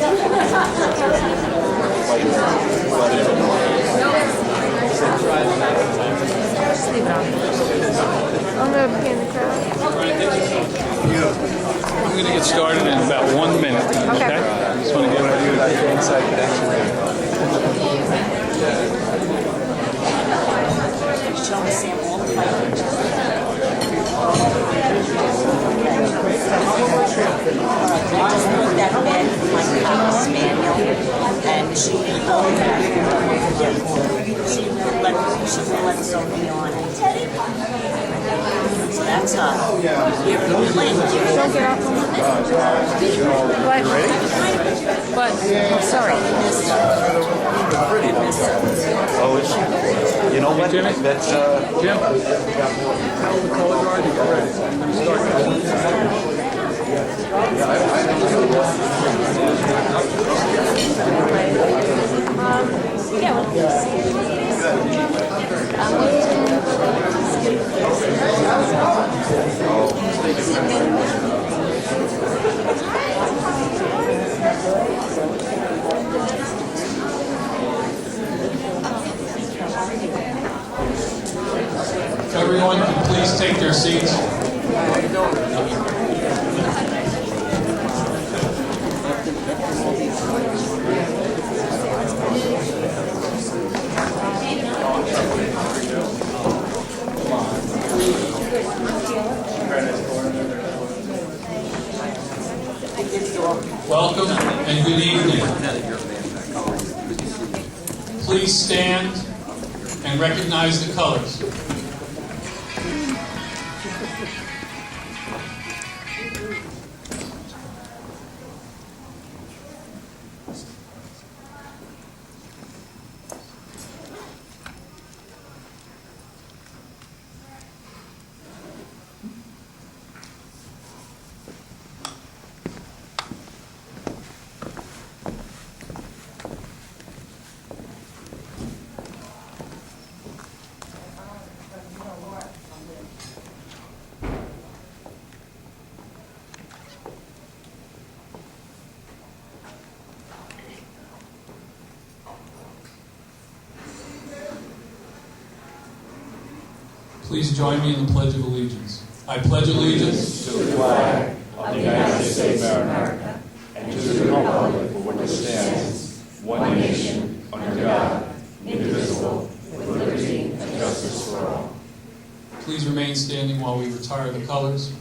I'm going to be in the crowd. I'm going to get started in about 1 minute. Okay. I just want to get ready to do inside connection. That bed for my spaniel, and she let Sophie on it. So that's her. Don't get off on what? What? Oh, sorry. Oh, is she? You know what? Jimmy? That's Jim? Tell the color guard to get ready. I'm going to start. Yeah, Everyone can please take their seats. Welcome and good evening. Please stand and recognize the colors. Please join me in the Pledge of Allegiance. I pledge allegiance to the flag of the United States of America and to the republic for which it stands, one nation, under God, indivisible, with liberty and justice for all. Please remain standing while we retire the colors.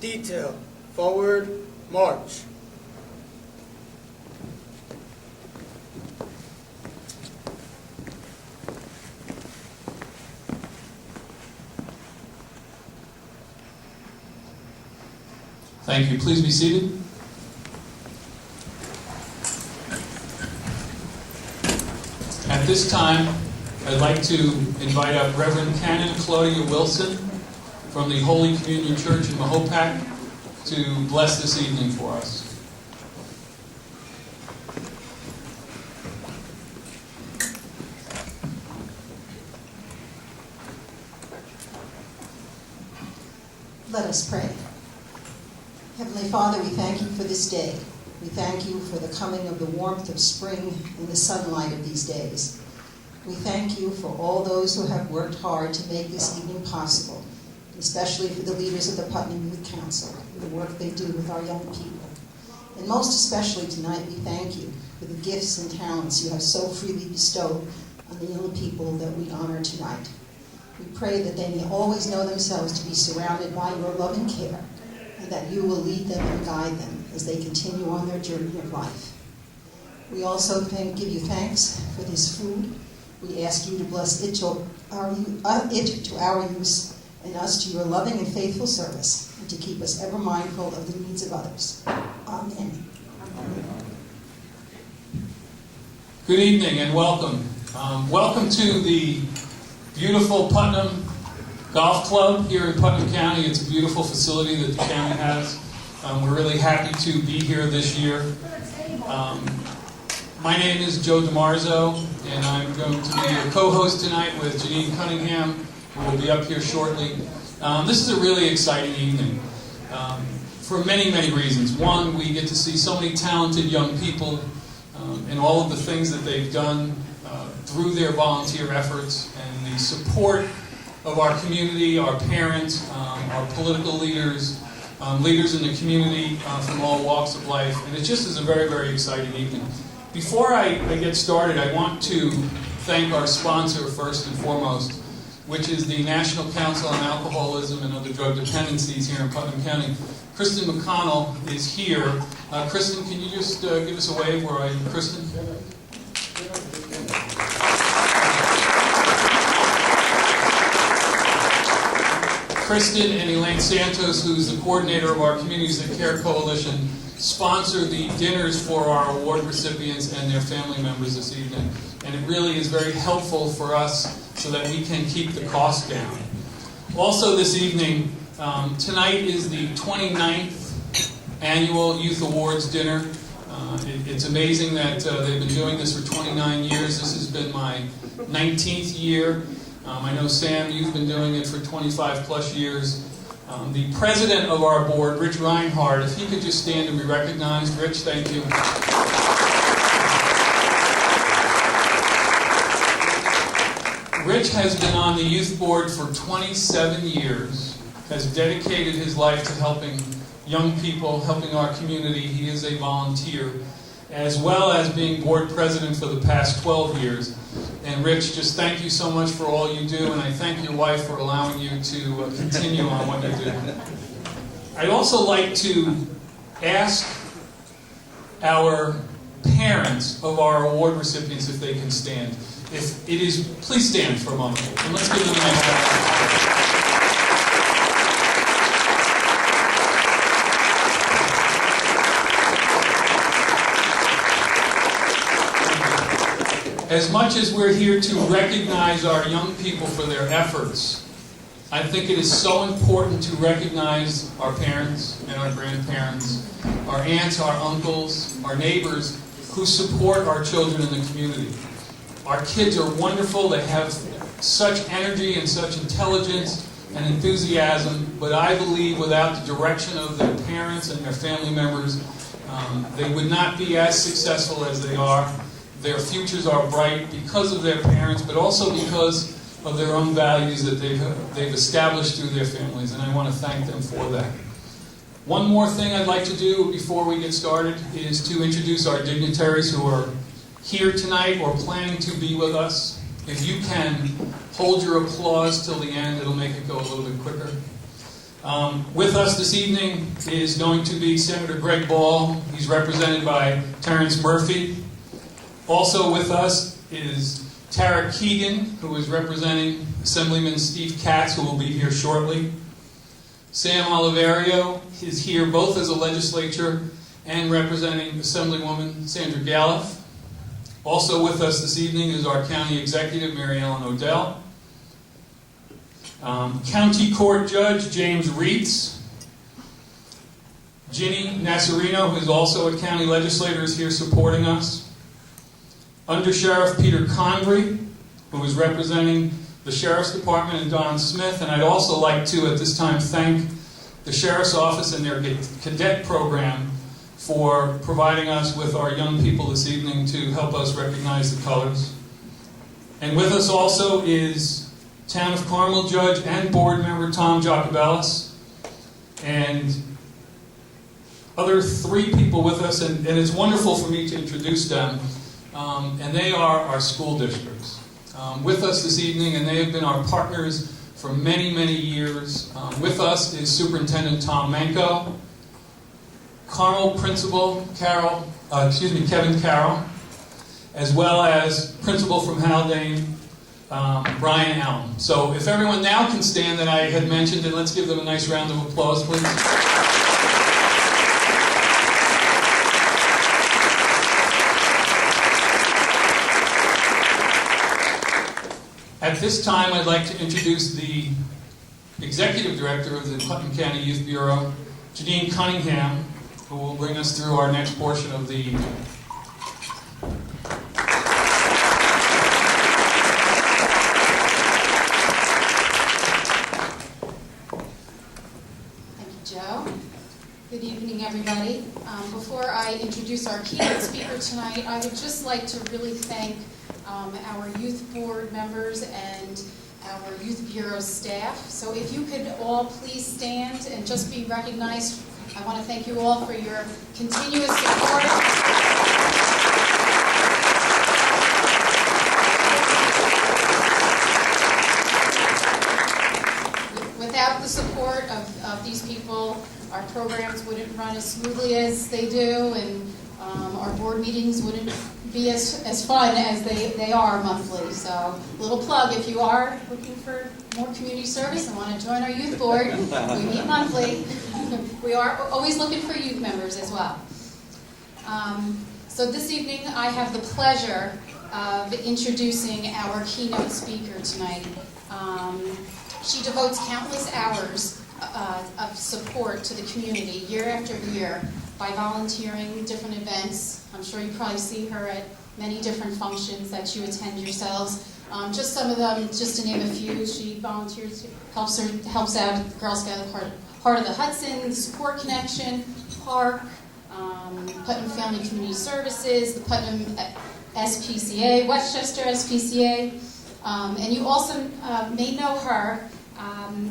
Detail. Forward, march. Thank you. Please be seated. At this time, I'd like to invite up Reverend Canon Claudia Wilson from the Holy Communion Church in Mahopac to bless this evening for us. Let us pray. Heavenly Father, we thank you for this day. We thank you for the coming of the warmth of spring and the sunlight of these days. We thank you for all those who have worked hard to make this evening possible, especially for the leaders of the Putnam Youth Council, for the work they do with our young people. And most especially tonight, we thank you for the gifts and talents you have so freely bestowed on the young people that we honor tonight. We pray that they may always know themselves to be surrounded by your love and care, and that you will lead them and guide them as they continue on their journey of life. We also give you thanks for this food. We ask you to bless it to our use and us to your loving and faithful service, and to keep us ever mindful of the needs of others. Amen. Good evening and welcome. Welcome to the beautiful Putnam Golf Club here in Putnam County. It's a beautiful facility that the county has. We're really happy to be here this year. My name is Joe DiMarzo, and I'm going to be your co-host tonight with Janine Cunningham, who will be up here shortly. This is a really exciting evening for many, many reasons. One, we get to see so many talented young people and all of the things that they've done through their volunteer efforts and the support of our community, our parents, our political leaders, leaders in the community from all walks of life. And it just is a very, very exciting evening. Before I get started, I want to thank our sponsor first and foremost, which is the National Council on Alcoholism and Other Drug Dependencies here in Putnam County. Kristen McConnell is here. Kristen, can you just give us a wave where I am? Kristen? Kristen and Elaine Santos, who's the coordinator of our Communities That Care Coalition, sponsor the dinners for our award recipients and their family members this evening. And it really is very helpful for us so that we can keep the cost down. Also this evening, tonight is the 29th annual Youth Awards dinner. It's amazing that they've been doing this for 29 years. This has been my 19th year. I know, Sam, you've been doing it for 25 plus years. The president of our board, Rich Reinhardt, if he could just stand and be recognized. Rich, thank you. Rich has been on the youth board for 27 years, has dedicated his life to helping young people, helping our community. He is a volunteer, as well as being board president for the past 12 years. And Rich, just thank you so much for all you do, and I thank your wife for allowing you to continue on what you do. I'd also like to ask our parents of our award recipients if they can stand. If it is, please stand for a moment, and let's give them a nice round. As much as we're here to recognize our young people for their efforts, I think it is so important to recognize our parents and our grandparents, our aunts, our uncles, our neighbors who support our children in the community. Our kids are wonderful. They have such energy and such intelligence and enthusiasm, but I believe without the direction of their parents and their family members, they would not be as successful as they are. Their futures are bright because of their parents, but also because of their own values that they've established through their families, and I want to thank them for that. One more thing I'd like to do before we get started is to introduce our dignitaries who are here tonight or planning to be with us. If you can hold your applause till the end, it'll make it go a little bit quicker. With us this evening is going to be Senator Greg Ball. He's represented by Terrence Murphy. Also with us is Tara Keegan, who is representing Assemblyman Steve Katz, who will be here shortly. Sam Oliverio is here both as a legislature and representing Assemblywoman Sandra Galliff. Also with us this evening is our County Executive, Mary Ellen Odell. County Court Judge James Reitz. Ginny Nasarino, who is also a county legislator, is here supporting us. Under Sheriff Peter Convery, who is representing the Sheriff's Department, and Don Smith. And I'd also like to, at this time, thank the Sheriff's Office and their cadet program for providing us with our young people this evening to help us recognize the colors. And with us also is Town of Carmel Judge and Board Member Tom Jacobellis, and other three people with us, and it's wonderful for me to introduce them. And they are our school districts with us this evening, and they have been our partners for many, many years. With us is Superintendent Tom Manko, Carmel Principal Kevin Carroll, as well as Principal from Haldane, Brian Allen. So if everyone now can stand that I had mentioned, and let's give them a nice round of applause, please. At this time, I'd like to introduce the Executive Director of the Putnam County Youth Bureau, Janine Cunningham, who will bring us through our next portion of the evening. everybody. Before I introduce our keynote speaker tonight, I would just like to really thank our youth board members and our youth bureau staff. So if you could all please stand and just be recognized. I want to thank you all for your continuous support. Without the support of these people, our programs wouldn't run as smoothly as they do, and our board meetings wouldn't be as fun as they are monthly. So, a little plug, if you are looking for more community service and want to join our youth board, we meet monthly. We are always looking for youth members as well. So this evening, I have the pleasure of introducing our keynote speaker tonight. She devotes countless hours of support to the community year after year by volunteering different events. I'm sure you probably see her at many different functions that you attend yourselves. Just some of them, just to name a few, she volunteers, helps out the Girl Scout Heart of the Hudson, the Support Connection, Park, Putnam Family Community Services, the Putnam SPCA, Westchester SPCA, and you also may know her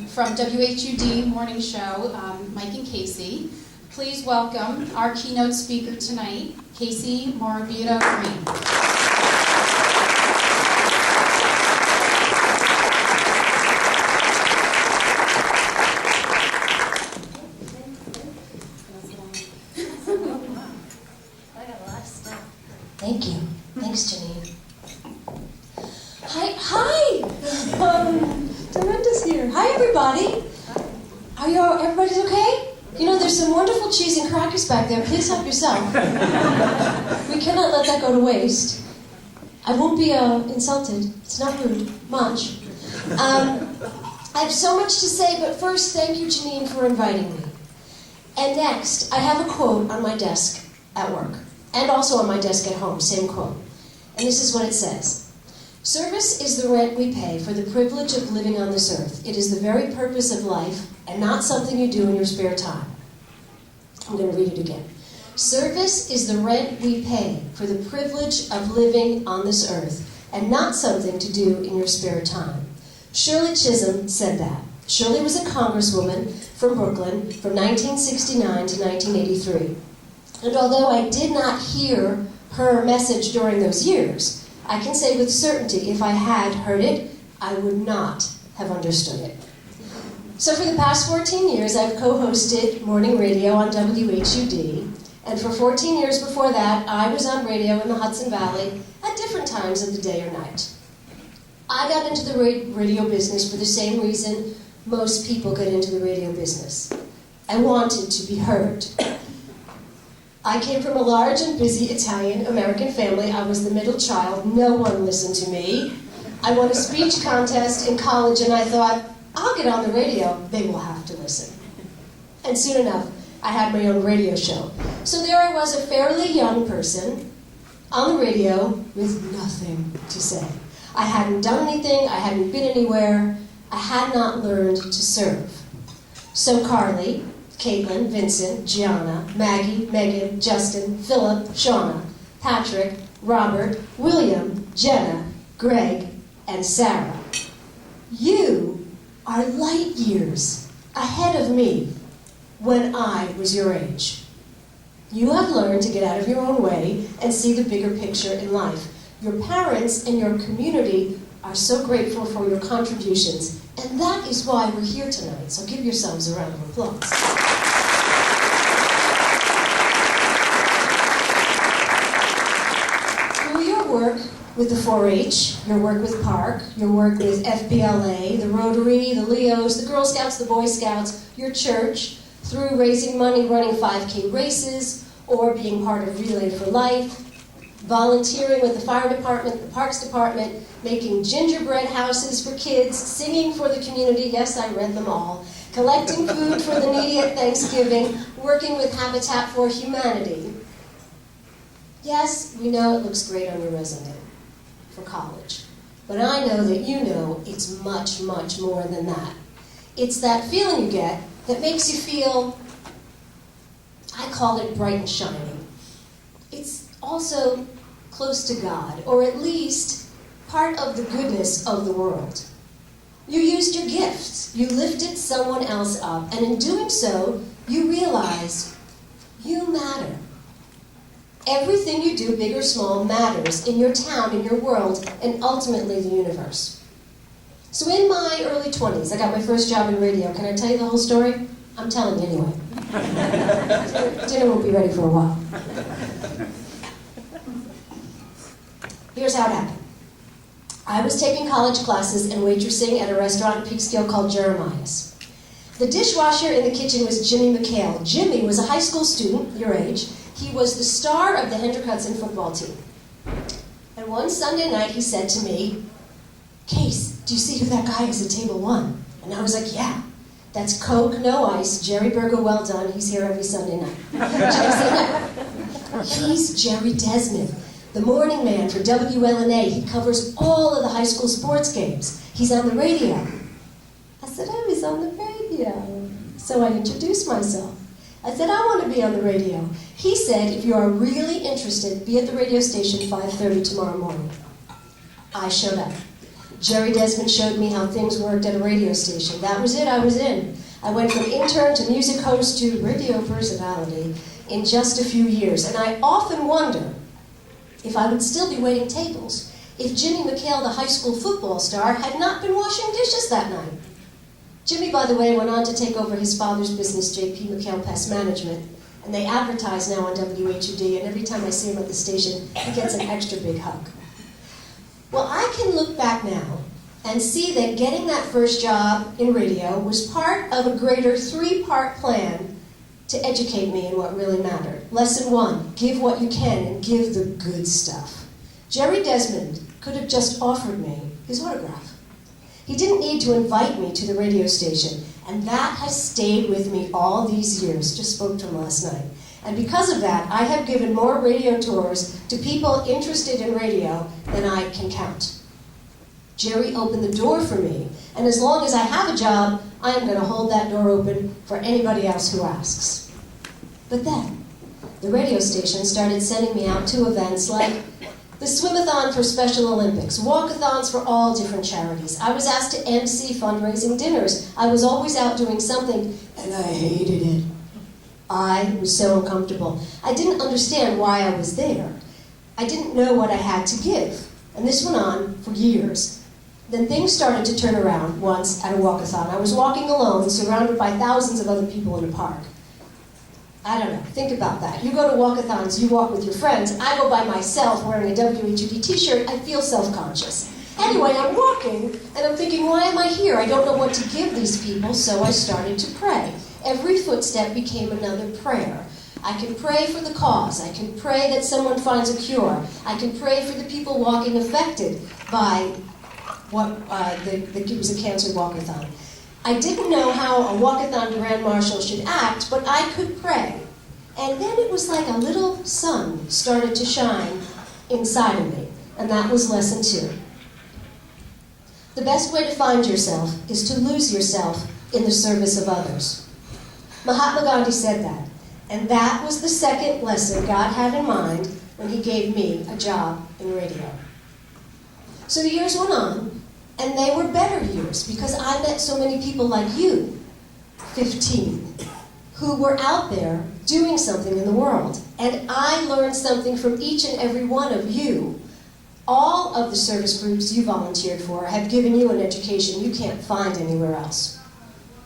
from WHUD Morning Show, Mike and Casey. Please welcome our keynote speaker tonight, Casey Morabito Green. Thank you. Thanks, Janine. Hi! Dorinda's here. Hi, everybody. Everybody's okay? You know, there's some wonderful cheese and crackers back there. Please help yourself. We cannot let that go to waste. I won't be insulted. It's not rude. Much. I have so much to say, but first, thank you, Janine, for inviting me. And next, I have a quote on my desk at work, and also on my desk at home, same quote. And this is what it says. Service is the rent we pay for the privilege of living on this earth. It is the very purpose of life, and not something you do in your spare time. I'm going to read it again. Service is the rent we pay for the privilege of living on this earth, and not something to do in your spare time. Shirley Chisholm said that. Shirley was a congresswoman from Brooklyn from 1969 to 1983. And although I did not hear her message during those years, I can say with certainty if I had heard it, I would not have understood it. So for the past 14 years, I've co-hosted morning radio on WHUD, and for 14 years before that, I was on radio in the Hudson Valley at different times of the day or night. I got into the radio business for the same reason most people get into the radio business. I wanted to be heard. I came from a large and busy Italian-American family. I was the middle child. No one listened to me. I won a speech contest in college, and I thought, I'll get on the radio. They will have to listen. And soon enough, I had my own radio show. So there I was, a fairly young person, on the radio with nothing to say. I hadn't done anything. I hadn't been anywhere. I had not learned to serve. So Carly, Caitlin, Vincent, Gianna, Maggie, Megan, Justin, Philip, Shauna, Patrick, Robert, William, Jenna, Greg, and Sarah. You are light years ahead of me when I was your age. You have learned to get out of your own way and see the bigger picture in life. Your parents and your community are so grateful for your contributions, and that is why we're here tonight. So give yourselves a round of applause. Through your work with the 4-H, your work with Park, your work with FBLA, the Rotary, the Leos, the Girl Scouts, the Boy Scouts, your church, through raising money, running 5K races, or being part of Relay for Life, volunteering with the fire department, the parks department, making gingerbread houses for kids, singing for the community, yes, I read them all, collecting food for the needy at Thanksgiving, working with Habitat for Humanity. Yes, we know it looks great on your resume for college, but I know that you know it's much, much more than that. It's that feeling you get that makes you feel, I call it bright and shiny. It's also close to God, or at least part of the goodness of the world. You used your gifts. You lifted someone else up, and in doing so, you realize you matter. Everything you do, big or small, matters in your town, in your world, and ultimately the universe. So in my early 20s, I got my first job in radio. Can I tell you the whole story? I'm telling you anyway. Dinner won't be ready for a while. Here's how it happened. I was taking college classes and waitressing at a restaurant in Peekskill called Jeremiah's. The dishwasher in the kitchen was Jimmy McHale. Jimmy was a high school student, your age. He was the star of the Hendrick Hudson football team. And one Sunday night he said to me, "Case, do you see who that guy is at table 1? And I was like, "Yeah. That's Coke, no ice, Jerry Burger, well done. He's here every Sunday night." Jimmy said, "No. He's Jerry Desmond, the morning man for WLNA. He covers all of the high school sports games. He's on the radio." I said, "Oh, he's on the radio." So I introduced myself. I said, "I want to be on the radio." He said, "If you are really interested, be at the radio station 5:30 tomorrow morning." I showed up. Jerry Desmond showed me how things worked at a radio station. That was it, I was in. I went from intern to music host to radio personality in just a few years. And I often wonder if I would still be waiting tables if Jimmy McHale, the high school football star, had not been washing dishes that night. Jimmy, by the way, went on to take over his father's business, J.P. McHale Pest Management, and they advertise now on WHUD, and every time I see him at the station, he gets an extra big hug. Well, I can look back now and see that getting that first job in radio was part of a greater 3-part plan to educate me in what really mattered. Lesson 1, give what you can and give the good stuff. Jerry Desmond could have just offered me his autograph. He didn't need to invite me to the radio station, and that has stayed with me all these years. Just spoke to him last night. And because of that, I have given more radio tours to people interested in radio than I can count. Jerry opened the door for me, and as long as I have a job, I am going to hold that door open for anybody else who asks. But then, the radio station started sending me out to events like the Swimathon for Special Olympics, walkathons for all different charities. I was asked to MC fundraising dinners. I was always out doing something, and I hated it. I was so uncomfortable. I didn't understand why I was there. I didn't know what I had to give. And this went on for years. Then things started to turn around once at a walkathon. I was walking alone, surrounded by thousands of other people in a park. I don't know, think about that. You go to walkathons, you walk with your friends. I go by myself wearing a WHUD t-shirt, I feel self-conscious. Anyway, I'm walking, and I'm thinking, why am I here? I don't know what to give these people, so I started to pray. Every footstep became another prayer. I can pray for the cause. I can pray that someone finds a cure. I can pray for the people walking affected by what it was a cancer walkathon. I didn't know how a walkathon grand marshal should act, but I could pray. And then it was like a little sun started to shine inside of me, and that was lesson 2. The best way to find yourself is to lose yourself in the service of others. Mahatma Gandhi said that, and that was the second lesson God had in mind when he gave me a job in radio. So the years went on, and they were better years because I met so many people like you, 15, who were out there doing something in the world. And I learned something from each and every one of you. All of the service groups you volunteered for have given you an education you can't find anywhere else.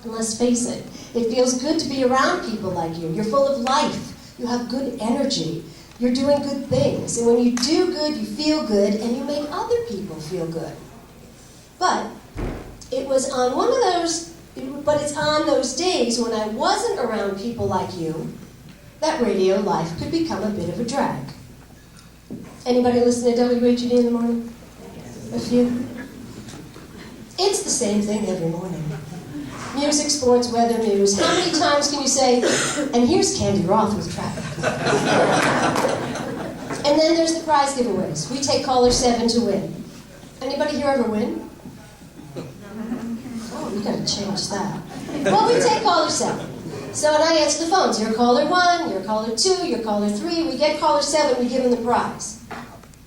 And let's face it, it feels good to be around people like you. You're full of life. You have good energy. You're doing good things. And when you do good, you feel good, and you make other people feel good. But it's on those days when I wasn't around people like you that radio life could become a bit of a drag. Anybody listen to WHUD in the morning? A few? It's the same thing every morning. Music, sports, weather, news. How many times can you say, and here's Candy Roth with traffic? And then there's the prize giveaways. We take caller 7 to win. Anybody here ever win? Oh, we gotta change that. Well, we take caller 7. So and I answer the phones. You're caller 1, you're caller 2, you're caller 3. We get caller 7, we give them the prize.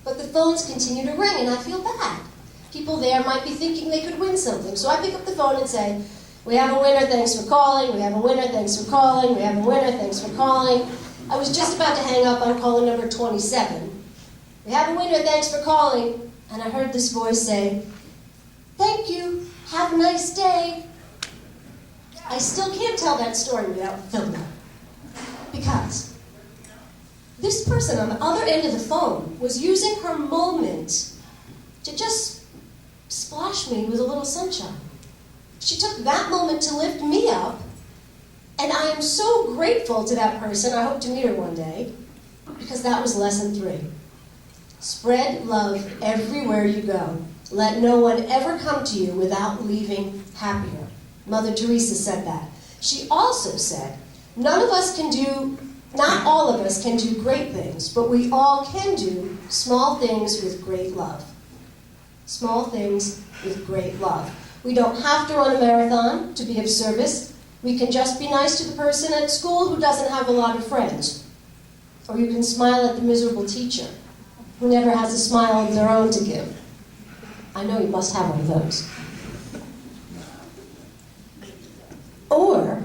But the phones continue to ring, and I feel bad. People there might be thinking they could win something. So I pick up the phone and say, we have a winner, thanks for calling. We have a winner, thanks for calling. We have a winner, thanks for calling. I was just about to hang up on caller number 27. We have a winner, thanks for calling. And I heard this voice say, thank you, have a nice day. I still can't tell that story without filming it. Because this person on the other end of the phone was using her moment to just splash me with a little sunshine. She took that moment to lift me up, and I am so grateful to that person. I hope to meet her one day, because that was lesson 3. Spread love everywhere you go. Let no one ever come to you without leaving happier. Mother Teresa said that. She also said, not all of us can do great things, but we all can do small things with great love. Small things with great love. We don't have to run a marathon to be of service. We can just be nice to the person at school who doesn't have a lot of friends. Or you can smile at the miserable teacher who never has a smile of their own to give. I know you must have one of those. Or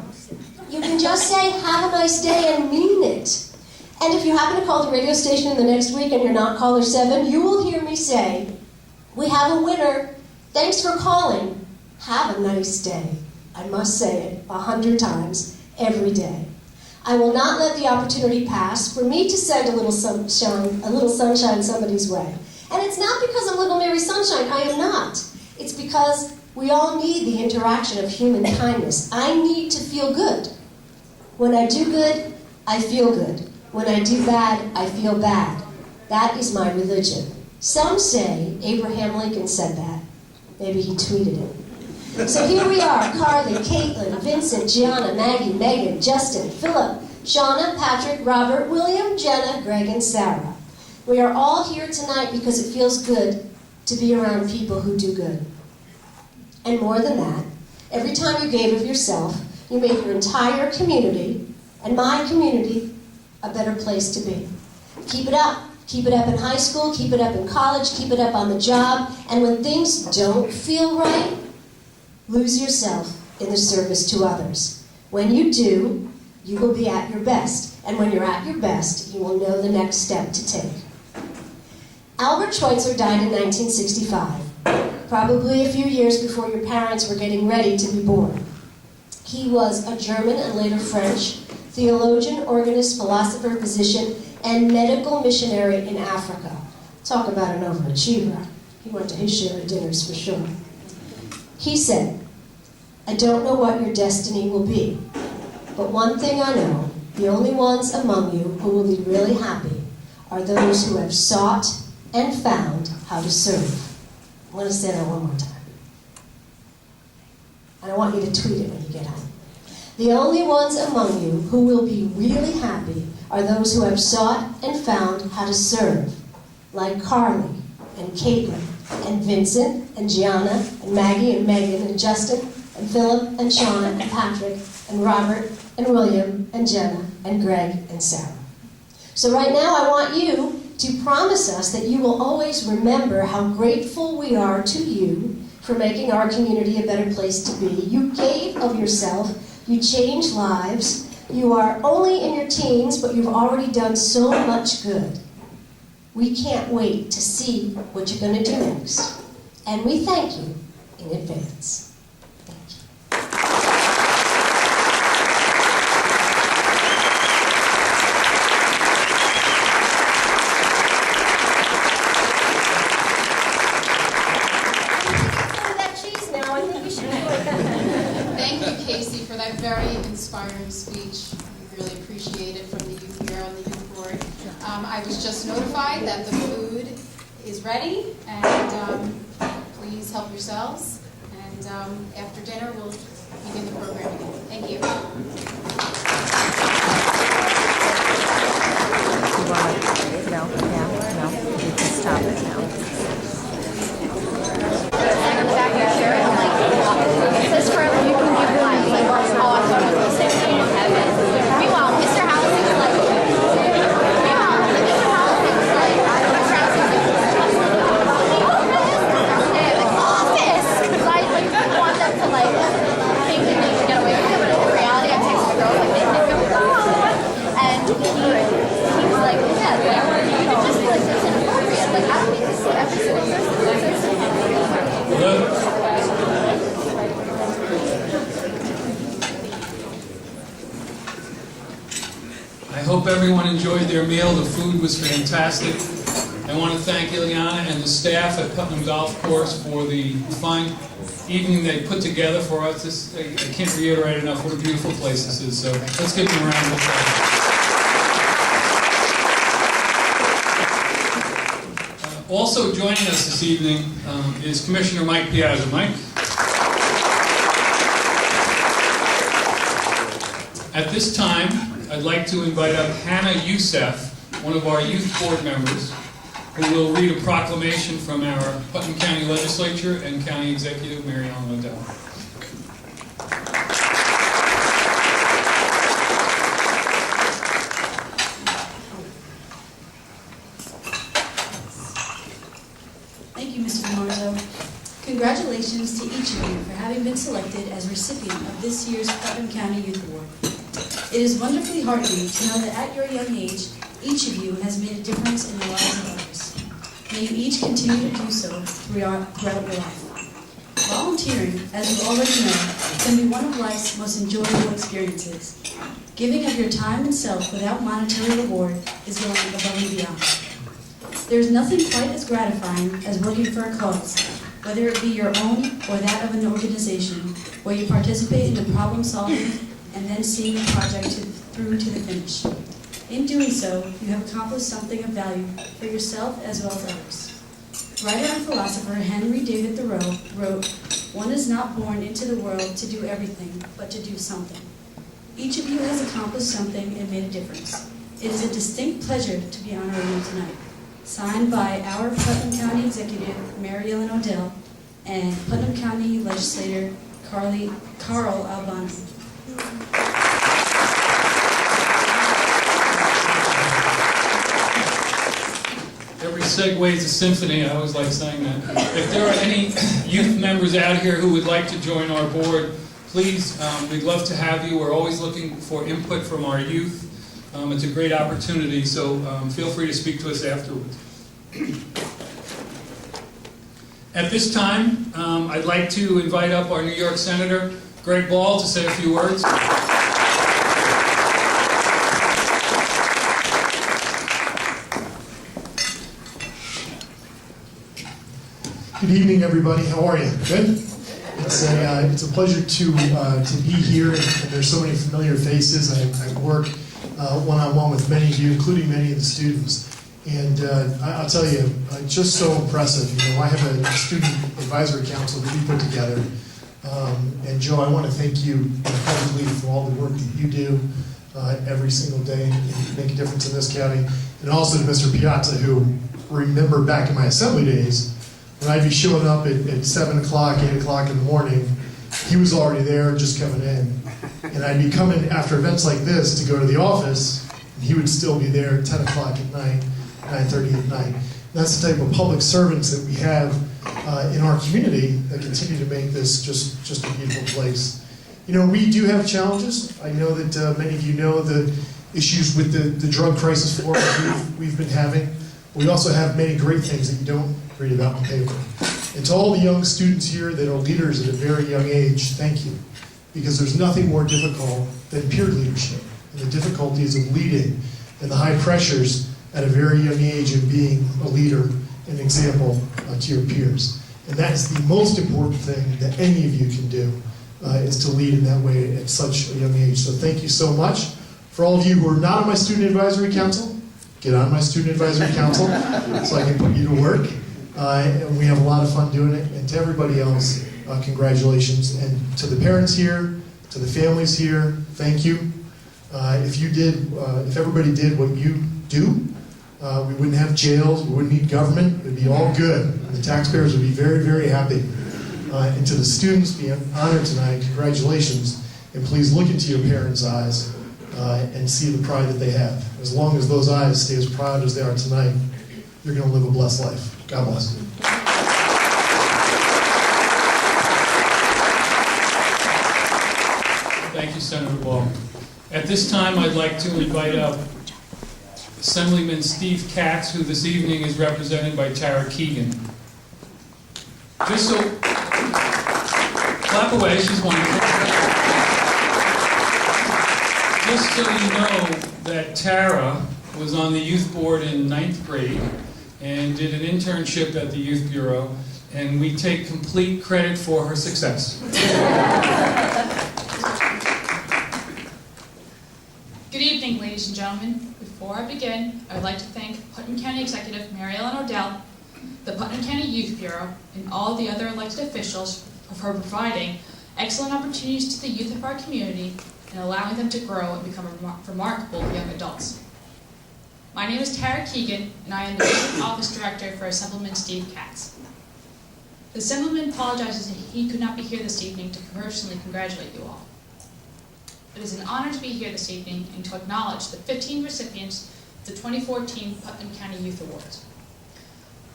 you can just say, have a nice day, and mean it. And if you happen to call the radio station in the next week and you're not caller 7, you will hear me say, we have a winner. Thanks for calling. Have a nice day. I must say it 100 times every day. I will not let the opportunity pass for me to send a little sunshine somebody's way. And it's not because I'm Little Mary Sunshine. I am not. It's because we all need the interaction of human kindness. I need to feel good. When I do good, I feel good. When I do bad, I feel bad. That is my religion. Some say Abraham Lincoln said that. Maybe he tweeted it. So here we are, Carly, Caitlin, Vincent, Gianna, Maggie, Megan, Justin, Philip, Shauna, Patrick, Robert, William, Jenna, Greg, and Sarah. We are all here tonight because it feels good to be around people who do good. And more than that, every time you gave of yourself, you made your entire community, and my community, a better place to be. Keep it up. Keep it up in high school, keep it up in college, keep it up on the job, and when things don't feel right, lose yourself in the service to others. When you do, you will be at your best, and when you're at your best, you will know the next step to take. Albert Schweitzer died in 1965, probably a few years before your parents were getting ready to be born. He was a German and later French theologian, organist, philosopher, physician, and medical missionary in Africa. Talk about an overachiever. He went to his share of dinners for sure. He said, I don't know what your destiny will be, but one thing I know, the only ones among you who will be really happy are those who have sought and found how to serve. I want to say that one more time. And I want you to tweet it when you get home. The only ones among you who will be really happy are those who have sought and found how to serve, like Carly and Caitlin and Vincent and Gianna and Maggie and Megan and Justin and Philip and Shauna and Patrick and Robert and William and Jenna and Greg and Sarah. So right now I want you to promise us that you will always remember how grateful we are to you for making our community a better place to be. You gave of yourself, you changed lives. You are only in your teens, but you've already done so much good. We can't wait to see what you're going to do next. And we thank you in advance. Thank you. That cheese now, I think we should do it. Thank you, Casey, for that very inspiring speech. We really appreciate it from the youth here on the youth board. I was just notified that the food is ready, and please help yourselves. And after dinner, we'll begin the program again. Thank you. No, you can stop it now. This is for you can give them I hope everyone enjoyed their meal. The food was fantastic. I want to thank Ileana and the staff at Putnam Golf Course for the fine evening they put together for us. I can't reiterate enough what a beautiful place this is. So let's give them a round of applause. Also joining us this evening is Commissioner Mike Piazza. Mike? At this time, I'd like to invite up Hannah Youssef, one of our youth board members, who will read a proclamation from our Putnam County Legislature and County Executive Mary Ellen Odell. Thank you, Mr. Marzo. Congratulations to each of you for having been selected as recipient of this year's Putnam County Youth Award. It is wonderfully heartening to know that at your young age, each of you has made a difference in the lives of others. May you each continue to do so throughout your life. Volunteering, as you already know, can be one of life's most enjoyable experiences. Giving of your time and self without monetary reward is going above and beyond. There is nothing quite as gratifying as working for a cause, whether it be your own or that of an organization, where you participate in the problem solving and then seeing the project through to the finish. In doing so, you have accomplished something of value for yourself as well as others. Writer and philosopher Henry David Thoreau wrote, "One is not born into the world to do everything, but to do something." Each of you has accomplished something and made a difference. It is a distinct pleasure to be honoring you tonight. Signed by our Putnam County Executive, Mary Ellen Odell, and Putnam County Legislator Carl Albano. Every segue is a symphony. I always like saying that. If there are any youth members out here who would like to join our board, please, we'd love to have you. We're always looking for input from our youth. It's a great opportunity, so feel free to speak to us afterwards. At this time, I'd like to invite up our New York Senator, Greg Ball, to say a few words. Good evening, everybody. How are you? Good? It's a pleasure to be here, and there's so many familiar faces. I work one-on-one with many of you, including many of the students. And I'll tell you, just so impressive. You know, I have a student advisory council that we put together. And Joe, I want to thank you publicly for all the work that you do every single day and make a difference in this county. And also to Mr. Piazza, who remember back in my assembly days, when I'd be showing up at 7 o'clock, 8 o'clock in the morning, he was already there just coming in. And I'd be coming after events like this to go to the office, and he would still be there at 10 o'clock at night, 9:30 at night. And that's the type of public servants that we have in our community that continue to make this just a beautiful place. You know, we do have challenges. I know that many of you know the issues with the drug crisis we've been having. We also have many great things that you don't read about in the paper. And to all the young students here that are leaders at a very young age, thank you. Because there's nothing more difficult than peer leadership, and the difficulties of leading, and the high pressures at a very young age of being a leader, an example to your peers. And that is the most important thing that any of you can do, is to lead in that way at such a young age. So thank you so much. For all of you who are not on my student advisory council, get on my student advisory council so I can put you to work. And we have a lot of fun doing it. And to everybody else, congratulations. And to the parents here, to the families here, thank you. If everybody did what you do, we wouldn't have jails, we wouldn't need government, it would be all good. And the taxpayers would be very, very happy. And to the students being honored tonight, congratulations. And please look into your parents' eyes and see the pride that they have. As long as those eyes stay as proud as they are tonight, you're going to live a blessed life. God bless. Thank you, Senator Ball. At this time, I'd like to invite up Assemblyman Steve Katz, who this evening is represented by Tara Keegan. Just so Clap away, she's wonderful. Just so you know that Tara was on the youth board in 9th grade and did an internship at the Youth Bureau, and we take complete credit for her success. Good evening, ladies and gentlemen. Before I begin, I would like to thank Putnam County Executive Mary Ellen Odell, the Putnam County Youth Bureau, and all the other elected officials for providing excellent opportunities to the youth of our community and allowing them to grow and become remarkable young adults. My name is Tara Keegan, and I am the District Office Director for Assemblyman Steve Katz. The Assemblyman apologizes that he could not be here this evening to personally congratulate you all. It is an honor to be here this evening and to acknowledge the 15 recipients of the 2014 Putnam County Youth Awards.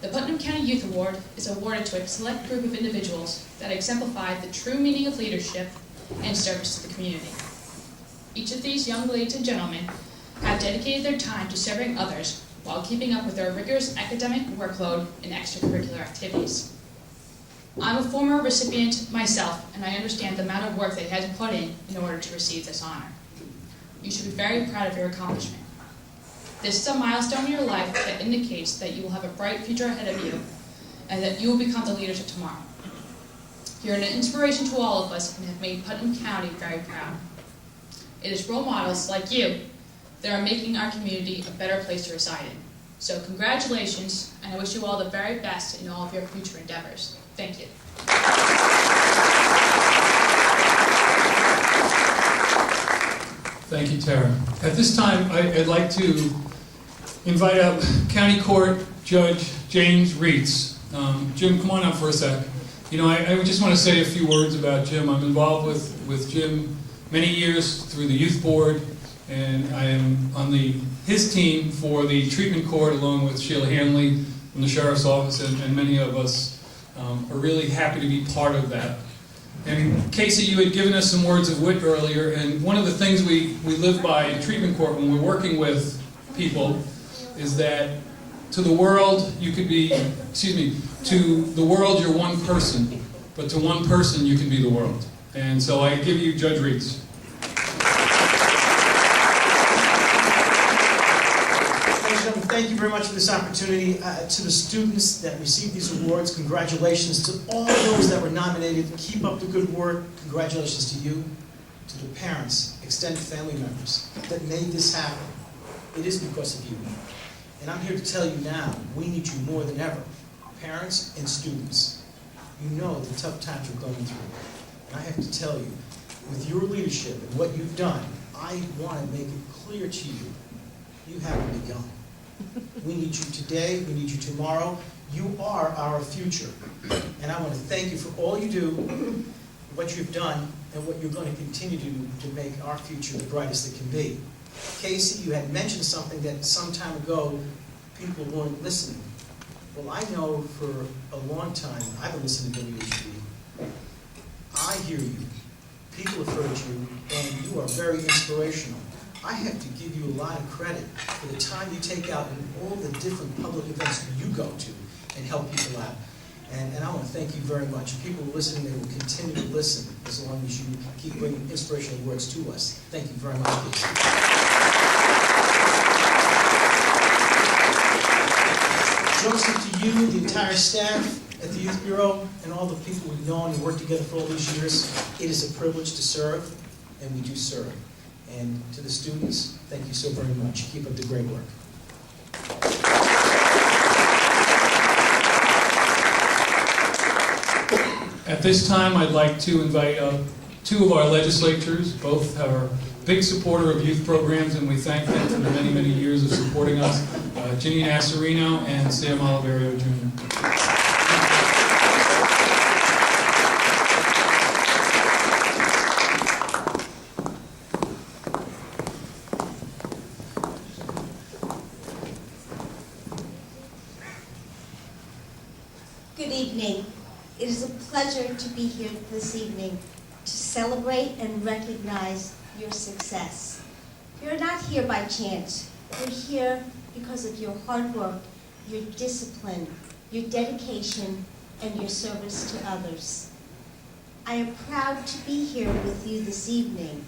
The Putnam County Youth Award is awarded to a select group of individuals that exemplify the true meaning of leadership and service to the community. Each of these young ladies and gentlemen have dedicated their time to serving others while keeping up with their rigorous academic workload and extracurricular activities. I'm a former recipient myself, and I understand the amount of work they had to put in order to receive this honor. You should be very proud of your accomplishment. This is a milestone in your life that indicates that you will have a bright future ahead of you and that you will become the leaders of tomorrow. You're an inspiration to all of us and have made Putnam County very proud. It is role models like you that are making our community a better place to reside in. So congratulations, and I wish you all the very best in all of your future endeavors. Thank you. Thank you, Tara. At this time, I'd like to invite up County Court Judge James Reitz. Jim, come on up for a sec. You know, I just want to say a few words about Jim. I'm involved with Jim many years through the youth board, and I am on his team for the treatment court along with Sheila Hanley from the Sheriff's Office, and many of us are really happy to be part of that. And Casey, you had given us some words of wit earlier, and one of the things we live by in treatment court when we're working with people is that to the world you could be, to the world you're one person, but to one person you can be the world. And so I give you Judge Reitz. Thank you very much for this opportunity. To the students that received these awards, congratulations. To all those that were nominated, keep up the good work. Congratulations to you. To the parents, extended family members that made this happen. It is because of you. And I'm here to tell you now, we need you more than ever. Parents and students, you know the tough times we're going through. And I have to tell you, with your leadership and what you've done, I want to make it clear to you, you haven't begun. We need you today, we need you tomorrow. You are our future. And I want to thank you for all you do, what you've done, and what you're going to continue to do to make our future the brightest it can be. Casey, you had mentioned something that some time ago people weren't listening. Well, I know for a long time, I've been listening to WHB. I hear you. People have heard you, and you are very inspirational. I have to give you a lot of credit for the time you take out in all the different public events you go to and help people out. And I want to thank you very much. People listening, they will continue to listen as long as you keep bringing inspirational words to us. Thank you very much, Casey. Joseph, to you, the entire staff at the Youth Bureau, and all the people we've known and worked together for all these years, it is a privilege to serve, and we do serve. And to the students, thank you so very much. Keep up the great work. At this time, I'd like to invite two of our legislators. Both are big supporter of youth programs, and we thank them for the many, many years of supporting us. Ginny Nassarino and Sam Oliverio Jr. Good evening. It is a pleasure to be here this evening to celebrate and recognize your success. You're not here by chance. You're here because of your hard work, your discipline, your dedication, and your service to others. I am proud to be here with you this evening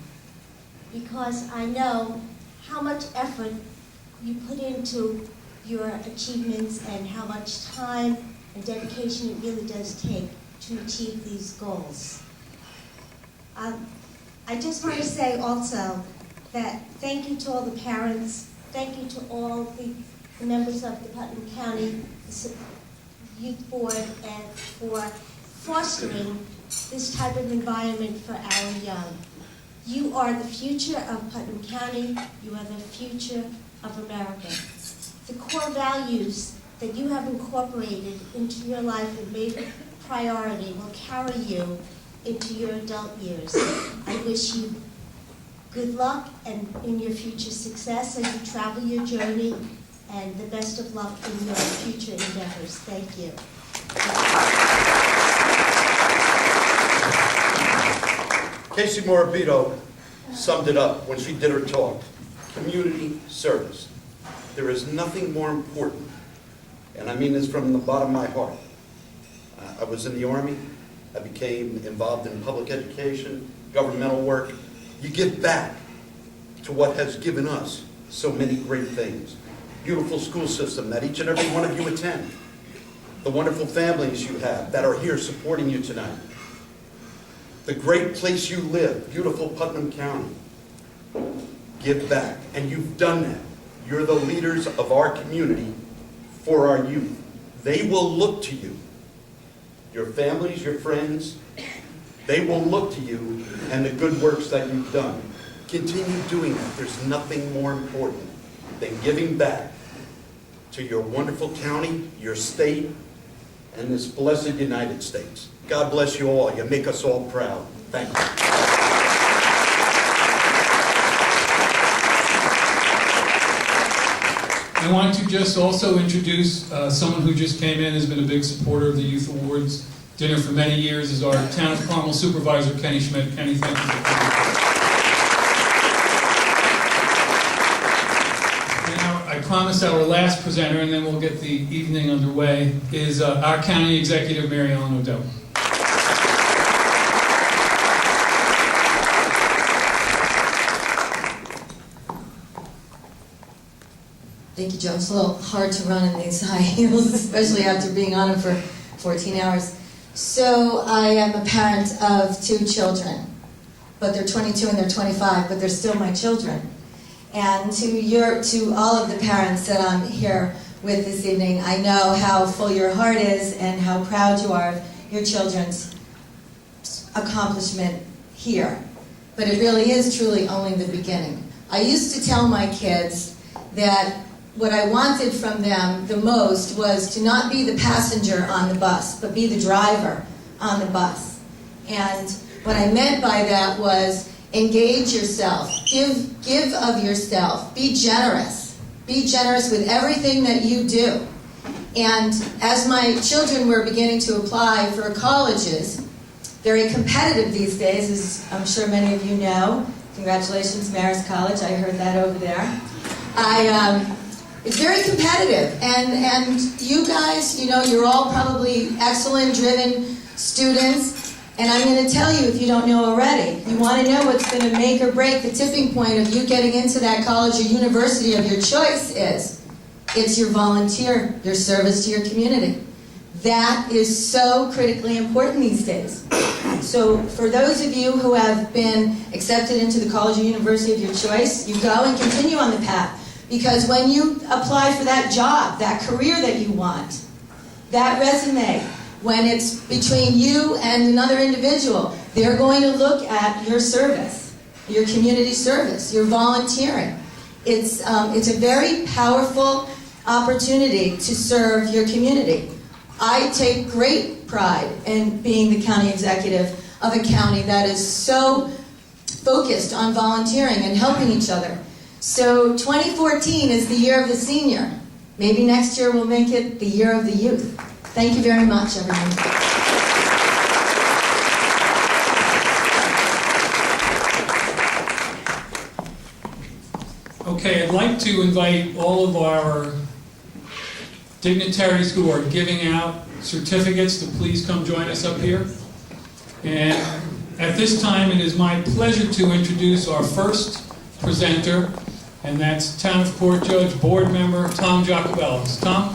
because I know how much effort you put into your achievements and how much time and dedication it really does take to achieve these goals. I just want to say also that thank you to all the parents, thank you to all the members of the Putnam County Youth Board and for fostering this type of environment for our young. You are the future of Putnam County. You are the future of America. The core values that you have incorporated into your life and made a priority will carry you into your adult years. I wish you good luck and in your future success as you travel your journey, and the best of luck in your future endeavors. Thank you. Casey Morabito summed it up when she did her talk. Community service. There is nothing more important, and I mean this from the bottom of my heart. I was in the Army. I became involved in public education, governmental work. You give back to what has given us so many great things. Beautiful school system that each and every one of you attend. The wonderful families you have that are here supporting you tonight. The great place you live, beautiful Putnam County. Give back, and you've done that. You're the leaders of our community for our youth. They will look to you. Your families, your friends, they will look to you and the good works that you've done. Continue doing that. There's nothing more important than giving back to your wonderful county, your state, and this blessed United States. God bless you all. You make us all proud. Thank you. I want to just also introduce someone who just came in, has been a big supporter of the Youth Awards dinner for many years, is our Town of Carmel Supervisor, Kenny Schmidt. Kenny, thank you for coming. Now, I promise our last presenter, and then we'll get the evening underway, is our County Executive, Mary Ellen O'Dell. Thank you, Joe. It's a little hard to run in these high heels, especially after being on them for 14 hours. So I am a parent of 2 children, but they're 22 and they're 25, but they're still my children. And to all of the parents that I'm here with this evening, I know how full your heart is and how proud you are of your children's accomplishment here. But it really is truly only the beginning. I used to tell my kids that what I wanted from them the most was to not be the passenger on the bus, but be the driver on the bus. And what I meant by that was engage yourself, give of yourself, be generous. Be generous with everything that you do. And as my children were beginning to apply for colleges, very competitive these days, as I'm sure many of you know. Congratulations, Marist College, I heard that over there. It's very competitive, and you guys, you know, you're all probably excellent, driven students, and I'm going to tell you, if you don't know already, you want to know what's going to make or break the tipping point of you getting into that college or university of your choice is, it's your volunteer, your service to your community. That is so critically important these days. So for those of you who have been accepted into the college or university of your choice, you go and continue on the path. Because when you apply for that job, that career that you want, that resume, when it's between you and another individual, they're going to look at your service, your community service, your volunteering. It's a very powerful opportunity to serve your community. I take great pride in being the county executive of a county that is so focused on volunteering and helping each other. So 2014 is the year of the senior. Maybe next year we'll make it the year of the youth. Thank you very much, everyone. Okay, I'd like to invite all of our dignitaries who are giving out certificates to please come join us up here. And at this time, it is my pleasure to introduce our first presenter, and that's Town of Court Judge Board Member Tom Jacobellis. Tom?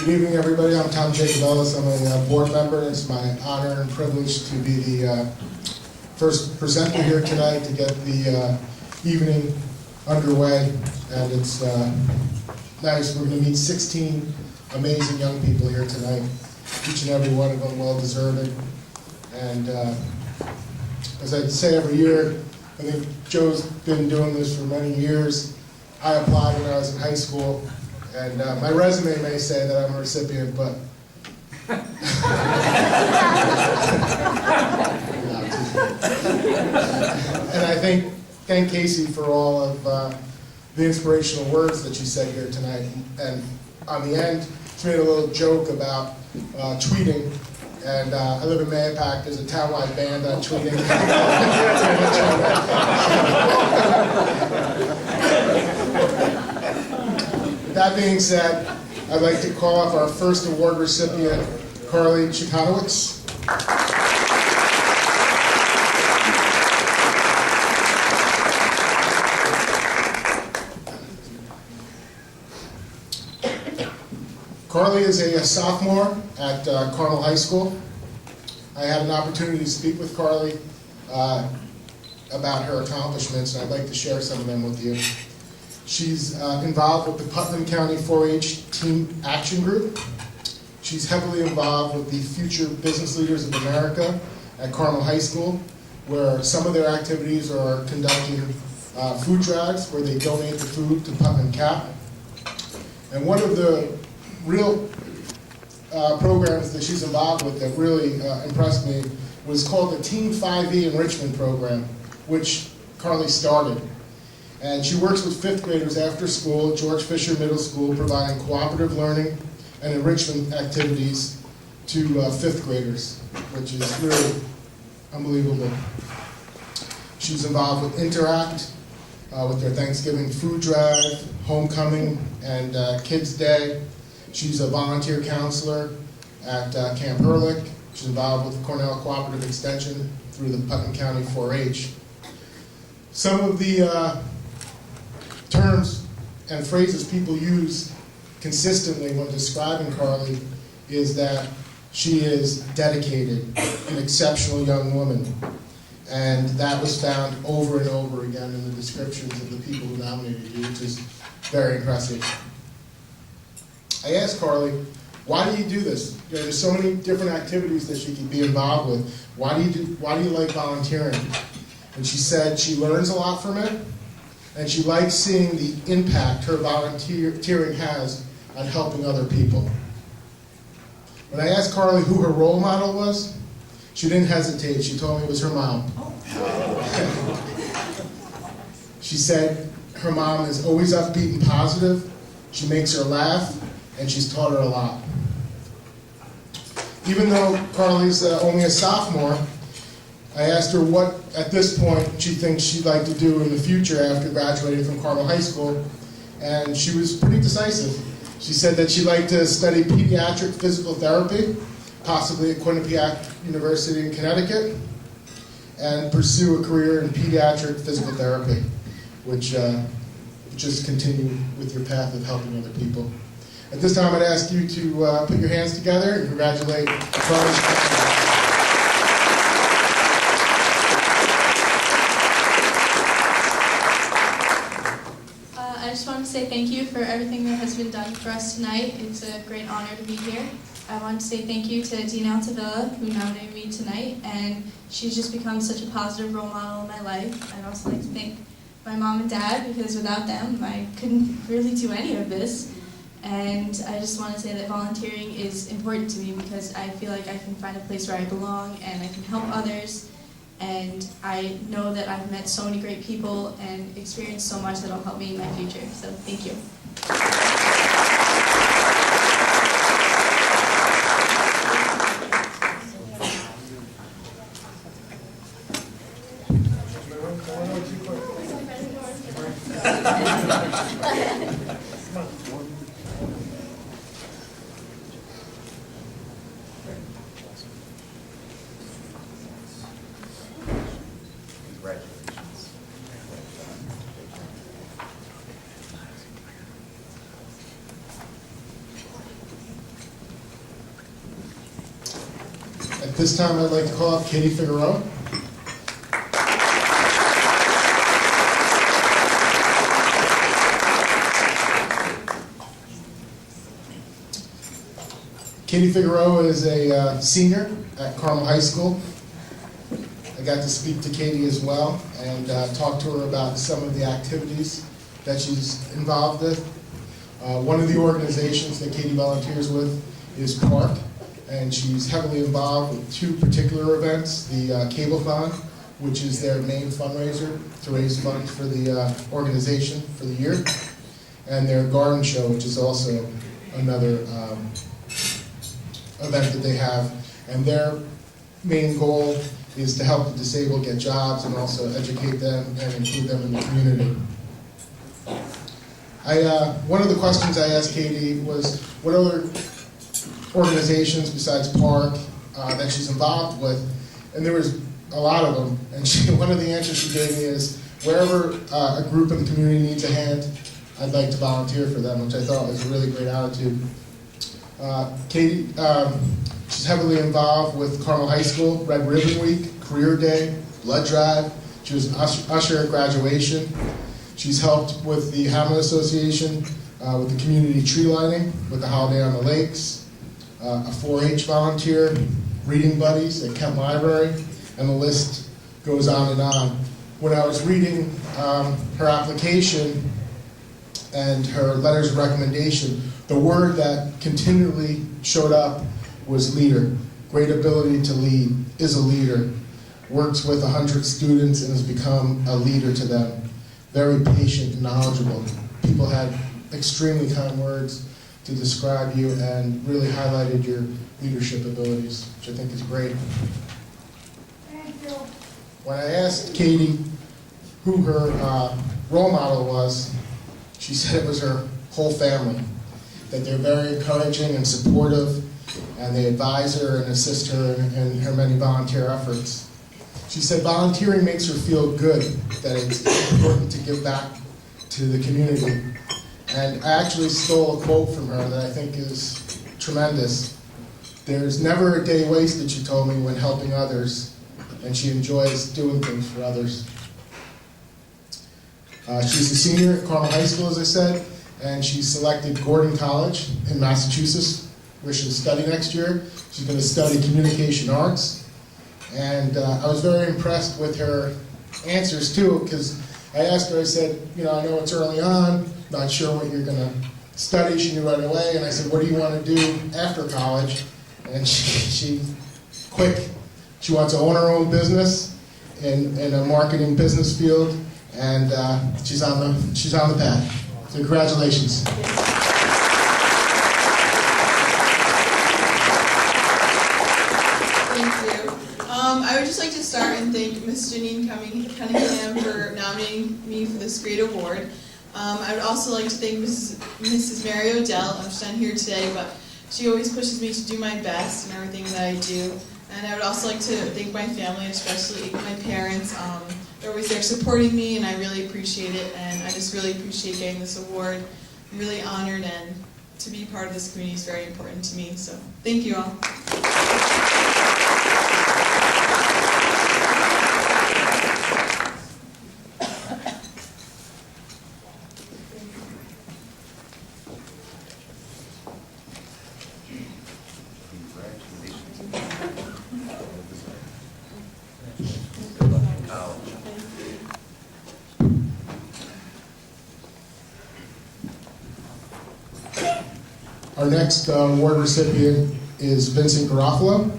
Good evening, everybody. I'm Tom Jacobellis. I'm a board member. It's my honor and privilege to be the first presenter here tonight to get the evening underway. And it's nice. We're going to meet 16 amazing young people here tonight. Each and every one of them well-deserved. And as I say every year, I think Joe's been doing this for many years. I applied when I was in high school. And my resume may say that I'm a recipient, but and I thank Casey for all of the inspirational words that she said here tonight. And on the end, she made a little joke about tweeting. And I live in Mayapack. There's a townwide ban on tweeting. That being said, I'd like to call off our first award recipient, Carly Chikatowicz. Carly is a sophomore at Carmel High School. I had an opportunity to speak with Carly about her accomplishments, and I'd like to share some of them with you. She's involved with the Putnam County 4-H Team Action Group. She's heavily involved with the Future Business Leaders of America at Carmel High School, where some of their activities are conducting food drives where they donate the food to Putnam CAP. And one of the real programs that she's involved with that really impressed me was called the Team 5E Enrichment Program, which Carly started. And she works with fifth graders after school at George Fisher Middle School, providing cooperative learning and enrichment activities to fifth graders, which is really unbelievable. She's involved with Interact, with their Thanksgiving food drive, homecoming, and Kids Day. She's a volunteer counselor at Camp Ehrlich. She's involved with Cornell Cooperative Extension through the Putnam County 4-H. Some of the terms and phrases people use consistently when describing Carly is that she is dedicated, an exceptional young woman. And that was found over and over again in the descriptions of the people who nominated you, which is very impressive. I asked Carly, why do you do this? You know, there's so many different activities that she could be involved with. Why do you like volunteering? And she said she learns a lot from it, and she likes seeing the impact her volunteering has on helping other people. When I asked Carly who her role model was, she didn't hesitate. She told me it was her mom. She said her mom is always upbeat and positive. She makes her laugh, and she's taught her a lot. Even though Carly's only a sophomore, I asked her what, at this point, she thinks she'd like to do in the future after graduating from Carmel High School, and she was pretty decisive. She said that she'd like to study pediatric physical therapy, possibly at Quinnipiac University in Connecticut, and pursue a career in pediatric physical therapy, which just continue with your path of helping other people. At this time, I'd ask you to put your hands together and congratulate Carly. I just want to say thank you for everything that has been done for us tonight. It's a great honor to be here. I want to say thank you to Dean Altavilla, who nominated me tonight, and she's just become such a positive role model in my life. I'd also like to thank my mom and dad, because without them, I couldn't really do any of this. And I just want to say that volunteering is important to me because I feel like I can find a place where I belong and I can help others. And I know that I've met so many great people and experienced so much that will help me in my future. So thank you. At this time, I'd like to call up Katie Figueroa. Katie Figueroa is a senior at Carmel High School. I got to speak to Katie as well and talk to her about some of the activities that she's involved with. One of the organizations that Katie volunteers with is PARK, and she's heavily involved with two particular events, the Cableathon, which is their main fundraiser to raise funds for the organization for the year, and their garden show, which is also another event that they have. And their main goal is to help the disabled get jobs and also educate them and include them in the community. One of the questions I asked Katie was, what other organizations besides PARK that she's involved with? And there was a lot of them. And one of the answers she gave me is, wherever a group in the community needs a hand, I'd like to volunteer for them, which I thought was a really great attitude. Katie, she's heavily involved with Carmel High School, Red Ribbon Week, Career Day, Blood Drive. She was an usher at graduation. She's helped with the Hamlet Association, with the community tree lighting, with the Holiday on the Lakes, a 4-H volunteer, reading buddies at Kent Library, and the list goes on and on. When I was reading her application and her letters of recommendation, the word that continually showed up was leader. Great ability to lead, is a leader, works with 100 students and has become a leader to them. Very patient and knowledgeable. People had extremely kind words to describe you and really highlighted your leadership abilities, which I think is great. Thank you. When I asked Katie who her role model was, she said it was her whole family, that they're very encouraging and supportive, and they advise her and assist her in her many volunteer efforts. She said volunteering makes her feel good, that it's important to give back to the community. And I actually stole a quote from her that I think is tremendous. There's never a day wasted, she told me, when helping others, and she enjoys doing things for others. She's a senior at Carmel High School, as I said, and she selected Gordon College in Massachusetts, where she'll study next year. She's going to study communication arts. And I was very impressed with her answers, too, because I asked her, I said, you know, I know it's early on, not sure what you're going to study. She knew right away. And I said, what do you want to do after college? And she quick. She wants to own her own business in a marketing business field, and she's on the path. So congratulations. I would just like to start and thank Ms. Janine Cunningham for nominating me for this great award. I would also like to thank Mrs. Mary Odell. She's not here today, but she always pushes me to do my best in everything that I do. And I would also like to thank my family, especially my parents. They're always there supporting me, and I really appreciate it. And I just really appreciate getting this award. I'm really honored, and to be part of this community is very important to me. So thank you all. Our next award recipient is Vincent Garofalo.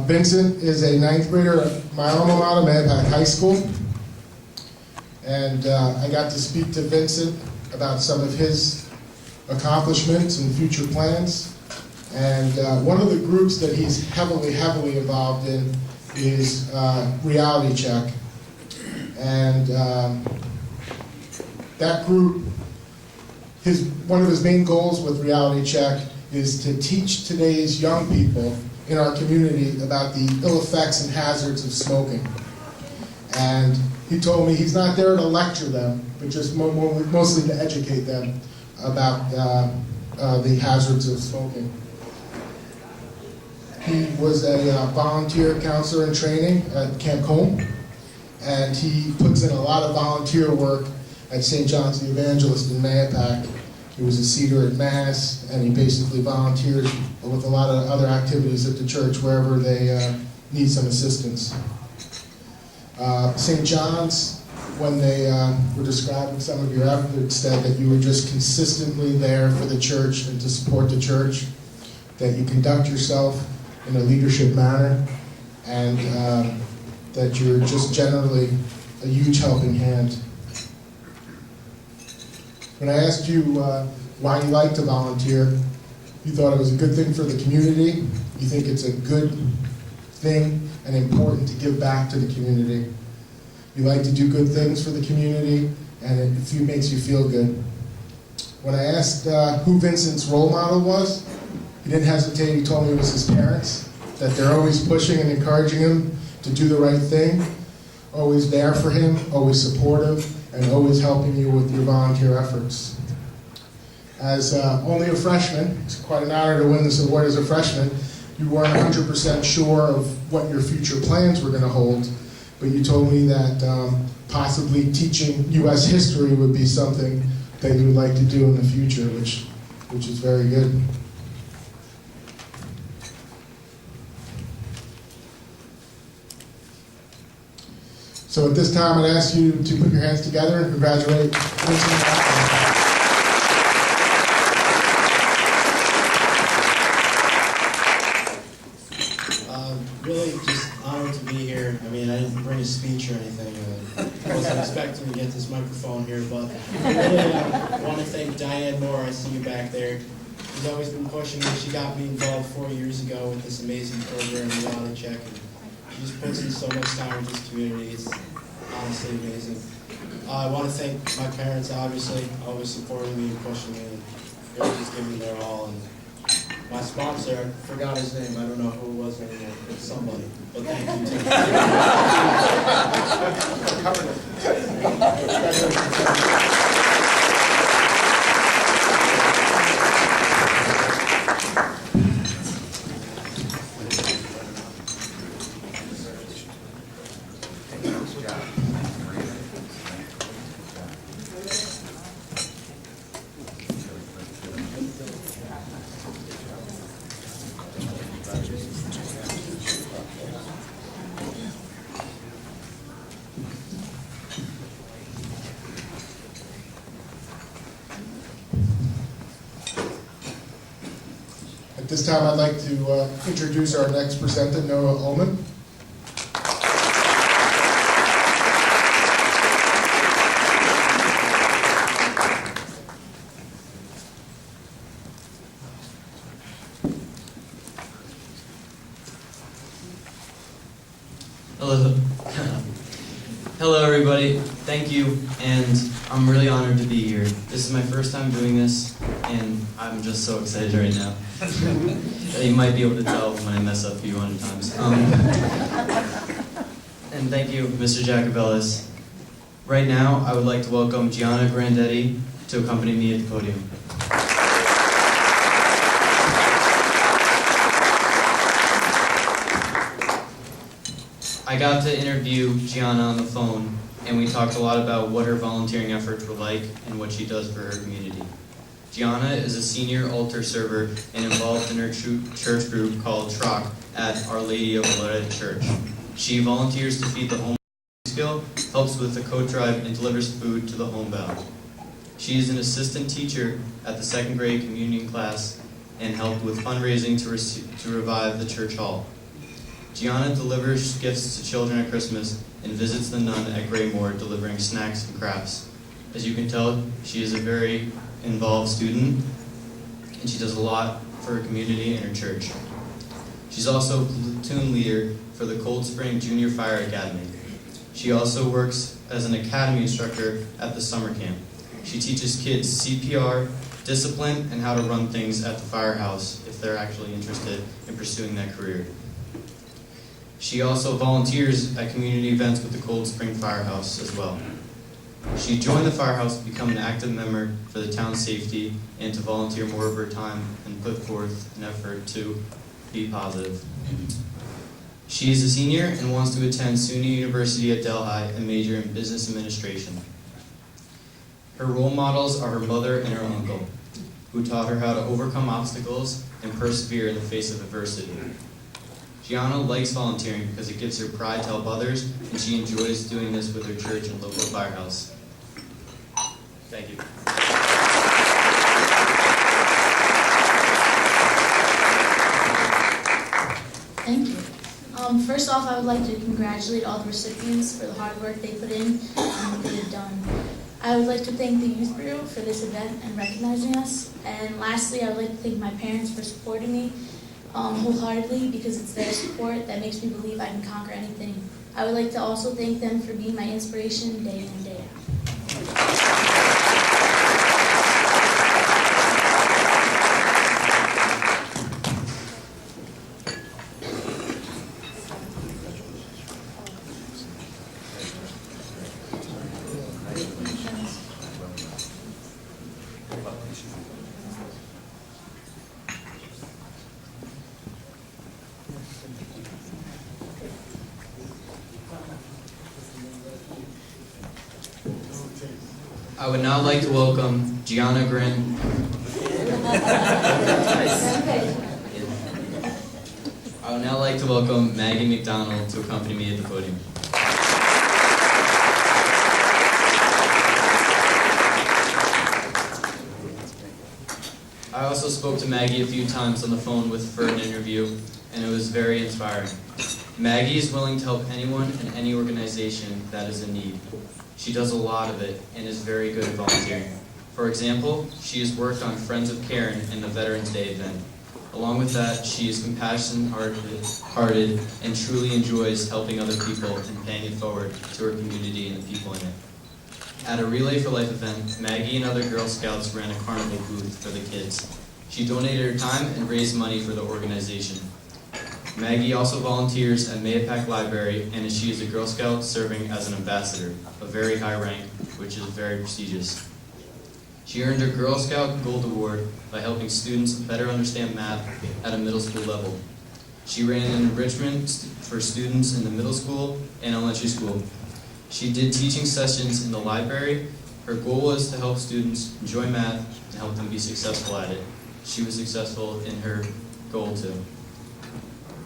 Vincent is a 9th grader at my alma mater, Mahopac High School. And I got to speak to Vincent about some of his accomplishments and future plans. And one of the groups that he's heavily involved in is Reality Check. And that group, one of his main goals with Reality Check is to teach today's young people in our community about the ill effects and hazards of smoking. And he told me he's not there to lecture them, but just mostly to educate them about the hazards of smoking. He was a volunteer counselor in training at Camp Home, and he puts in a lot of volunteer work at St. John's the Evangelist in Mahopac. He was a seater at Mass, and he basically volunteers with a lot of other activities at the church wherever they need some assistance. St. John's, when they were describing some of your efforts, said that you were just consistently there for the church and to support the church, that you conduct yourself in a leadership manner, and that you're just generally a huge helping hand. When I asked you why you like to volunteer, you thought it was a good thing for the community. You think it's a good thing and important to give back to the community. You like to do good things for the community, and it makes you feel good. When I asked who Vincent's role model was, he didn't hesitate. He told me it was his parents, that they're always pushing and encouraging him to do the right thing, always there for him, always supportive, and always helping you with your volunteer efforts. As only a freshman, it's quite an honor to win this award as a freshman, you weren't 100% sure of what your future plans were going to hold, but you told me that possibly teaching U.S. history would be something that you would like to do in the future, which is very good. So at this time, I'd ask you to put your hands together and congratulate Vincent. Really just honored to be here. I mean, I didn't bring a speech or anything. I wasn't expecting to get this microphone here, but I really want to thank Diane Moore. I see you back there. She's always been pushing me. She got me involved 4 years ago with this amazing program, Reality Check. And she just puts in so much time with this community. It's honestly amazing. I want to thank my parents, obviously, always supporting me and pushing me, and really just giving me their all. And my sponsor, I forgot his name. I don't know who it was anymore. It's somebody. But thank you, too. At this time, I'd like to introduce our next presenter, Noah Ullman. Hello. Hello, everybody. Thank you, and I'm really honored to be here. This is my first time doing this, and I'm just so excited right now. You might be able to tell when I mess up a few hundred times. And thank you, Mr. Jacobellis. Right now, I would like to welcome Gianna Grandetti to accompany me at the podium. I got to interview Gianna on the phone, and we talked a lot about what her volunteering efforts were like and what she does for her community. Gianna is a senior altar server and involved in her church group called TROC at Our Lady of Loretto Church. She volunteers to feed the homeless skill, helps with the coat drive, and delivers food to the homebound. She is an assistant teacher at the second grade communion class and helped with fundraising to revive the church hall. Gianna delivers gifts to children at Christmas and visits the nun at Graymoor delivering snacks and crafts. As you can tell, she is a very involved student and she does a lot for her community and her church. She's also a platoon leader for the Cold Spring Junior Fire Academy. She also works as an academy instructor at the summer camp. She teaches kids CPR, discipline, and how to run things at the firehouse if they're actually interested in pursuing that career. She also volunteers at community events with the Cold Spring Firehouse as well. She joined the firehouse to become an active member for the town's safety and to volunteer more of her time and put forth an effort to be positive. She is a senior and wants to attend SUNY University at Delhi and major in business administration. Her role models are her mother and her uncle, who taught her how to overcome obstacles and persevere in the face of adversity. Gianna likes volunteering because it gives her pride to help others, and she enjoys doing this with her church and local firehouse. Thank you. Thank you. First off, I would like to congratulate all the recipients for the hard work they put in and what they have done. I would like to thank the Youth Bureau for this event and recognizing us. And lastly, I would like to thank my parents for supporting me wholeheartedly, because it's their support that makes me believe I can conquer anything. I would like to also thank them for being my inspiration day in and day out. I would now like to welcome Gianna Grin. I would now like to welcome Maggie McDonald to accompany me at the podium. I also spoke to Maggie a few times on the phone for an interview, and it was very inspiring. Maggie is willing to help anyone and any organization that is in need. She does a lot of it and is very good at volunteering. For example, she has worked on Friends of Karen and the Veterans Day event. Along with that, she is compassionate-hearted and truly enjoys helping other people and paying it forward to her community and the people in it. At a Relay for Life event, Maggie and other Girl Scouts ran a carnival booth for the kids. She donated her time and raised money for the organization. Maggie also volunteers at Mahopac Library, and she is a Girl Scout serving as an ambassador, a very high rank, which is very prestigious. She earned her Girl Scout Gold Award by helping students better understand math at a middle school level. She ran an enrichment for students in the middle school and elementary school. She did teaching sessions in the library. Her goal was to help students enjoy math and help them be successful at it. She was successful in her goal too.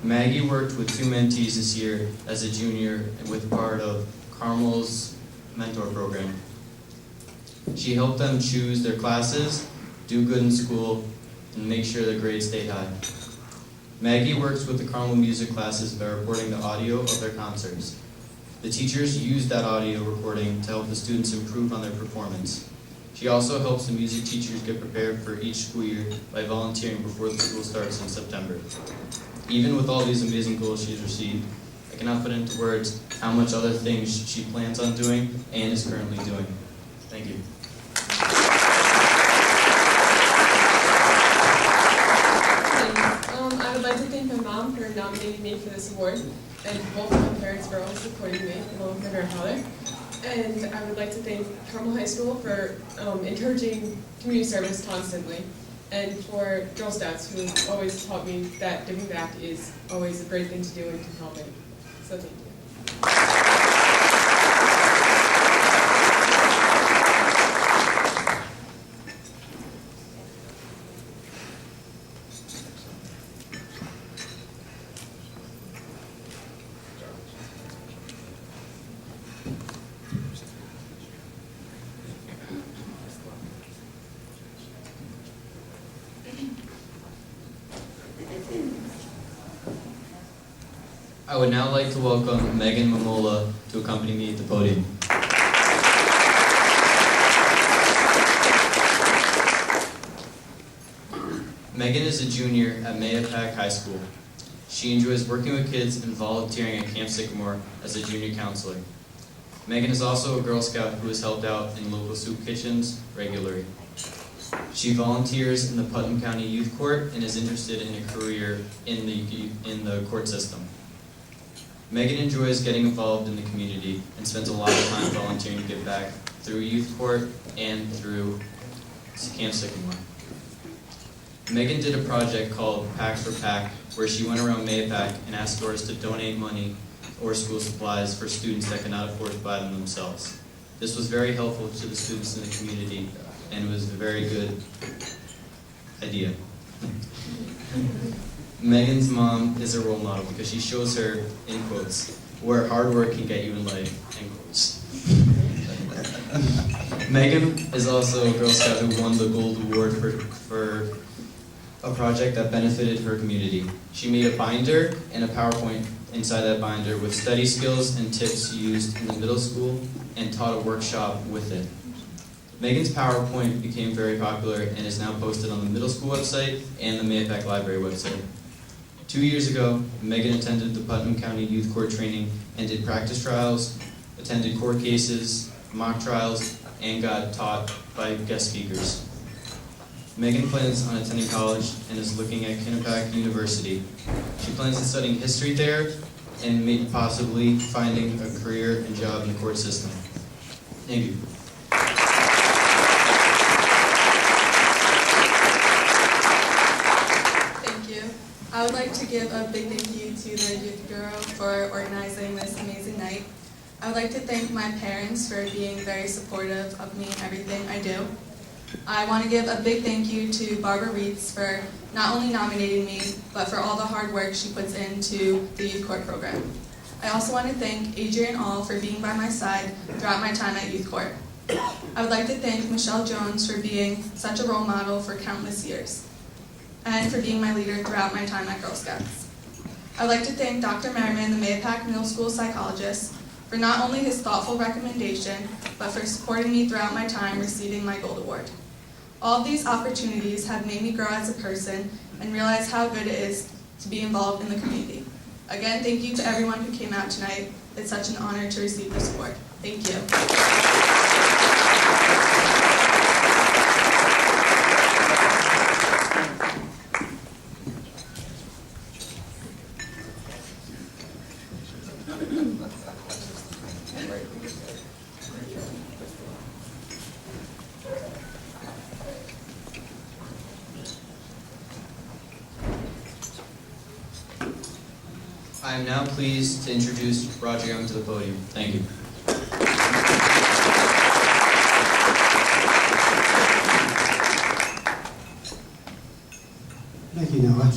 Maggie worked with 2 mentees this year as a junior with part of Carmel's mentor program. She helped them choose their classes, do good in school, and make sure their grades stayed high. Maggie works with the Carmel music classes by recording the audio of their concerts. The teachers use that audio recording to help the students improve on their performance. She also helps the music teachers get prepared for each school year by volunteering before the school starts in September. Even with all these amazing goals she's received, I cannot put into words how much other things she plans on doing and is currently doing. Thank you. I would like to thank my mom for nominating me for this award, and both of my parents for always supporting me, along with my grandfather. And I would like to thank Carmel High School for encouraging community service constantly, and for Girl Scouts, who always taught me that giving back is always a great thing to do and to help it. So thank you. I would now like to welcome Megan Mamola to accompany me at the podium. Megan is a junior at Mahopac High School. She enjoys working with kids and volunteering at Camp Sycamore as a junior counselor. Megan is also a Girl Scout who has helped out in local soup kitchens regularly. She volunteers in the Putnam County Youth Court and is interested in a career in the court system. Megan enjoys getting involved in the community and spends a lot of time volunteering to give back through youth court and through Camp Sycamore. Megan did a project called Pack for Pack, where she went around Mahopac and asked stores to donate money or school supplies for students that cannot afford to buy them themselves. This was very helpful to the students in the community, and it was a very good idea. Megan's mom is a role model because she shows her, in quotes, where hard work can get you in life, end quotes. Megan is also a Girl Scout who won the Gold Award for a project that benefited her community. She made a binder and a PowerPoint inside that binder with study skills and tips used in the middle school and taught a workshop with it. Megan's PowerPoint became very popular and is now posted on the middle school website and the Mahopac Library website. 2 years ago, Megan attended the Putnam County Youth Court training and did practice trials, attended court cases, mock trials, and got taught by guest speakers. Megan plans on attending college and is looking at Quinnipiac University. She plans on studying history there and maybe possibly finding a career and job in the court system. Thank you. Thank you. I would like to give a big thank you to the Youth Bureau for organizing this amazing night. I would like to thank my parents for being very supportive of me in everything I do. I want to give a big thank you to Barbara Reitz for not only nominating me, but for all the hard work she puts into the youth court program. I also want to thank Adrian All for being by my side throughout my time at youth court. I would like to thank Michelle Jones for being such a role model for countless years, and for being my leader throughout my time at Girl Scouts. I would like to thank Dr. Merriman, the Mahopac Middle School psychologist, for not only his thoughtful recommendation, but for supporting me throughout my time receiving my Gold Award. All of these opportunities have made me grow as a person and realize how good it is to be involved in the community. Again, thank you to everyone who came out tonight. It's such an honor to receive this award. Thank you. I am now pleased to introduce Roger Young to the podium. Thank you. Thank you, Noah.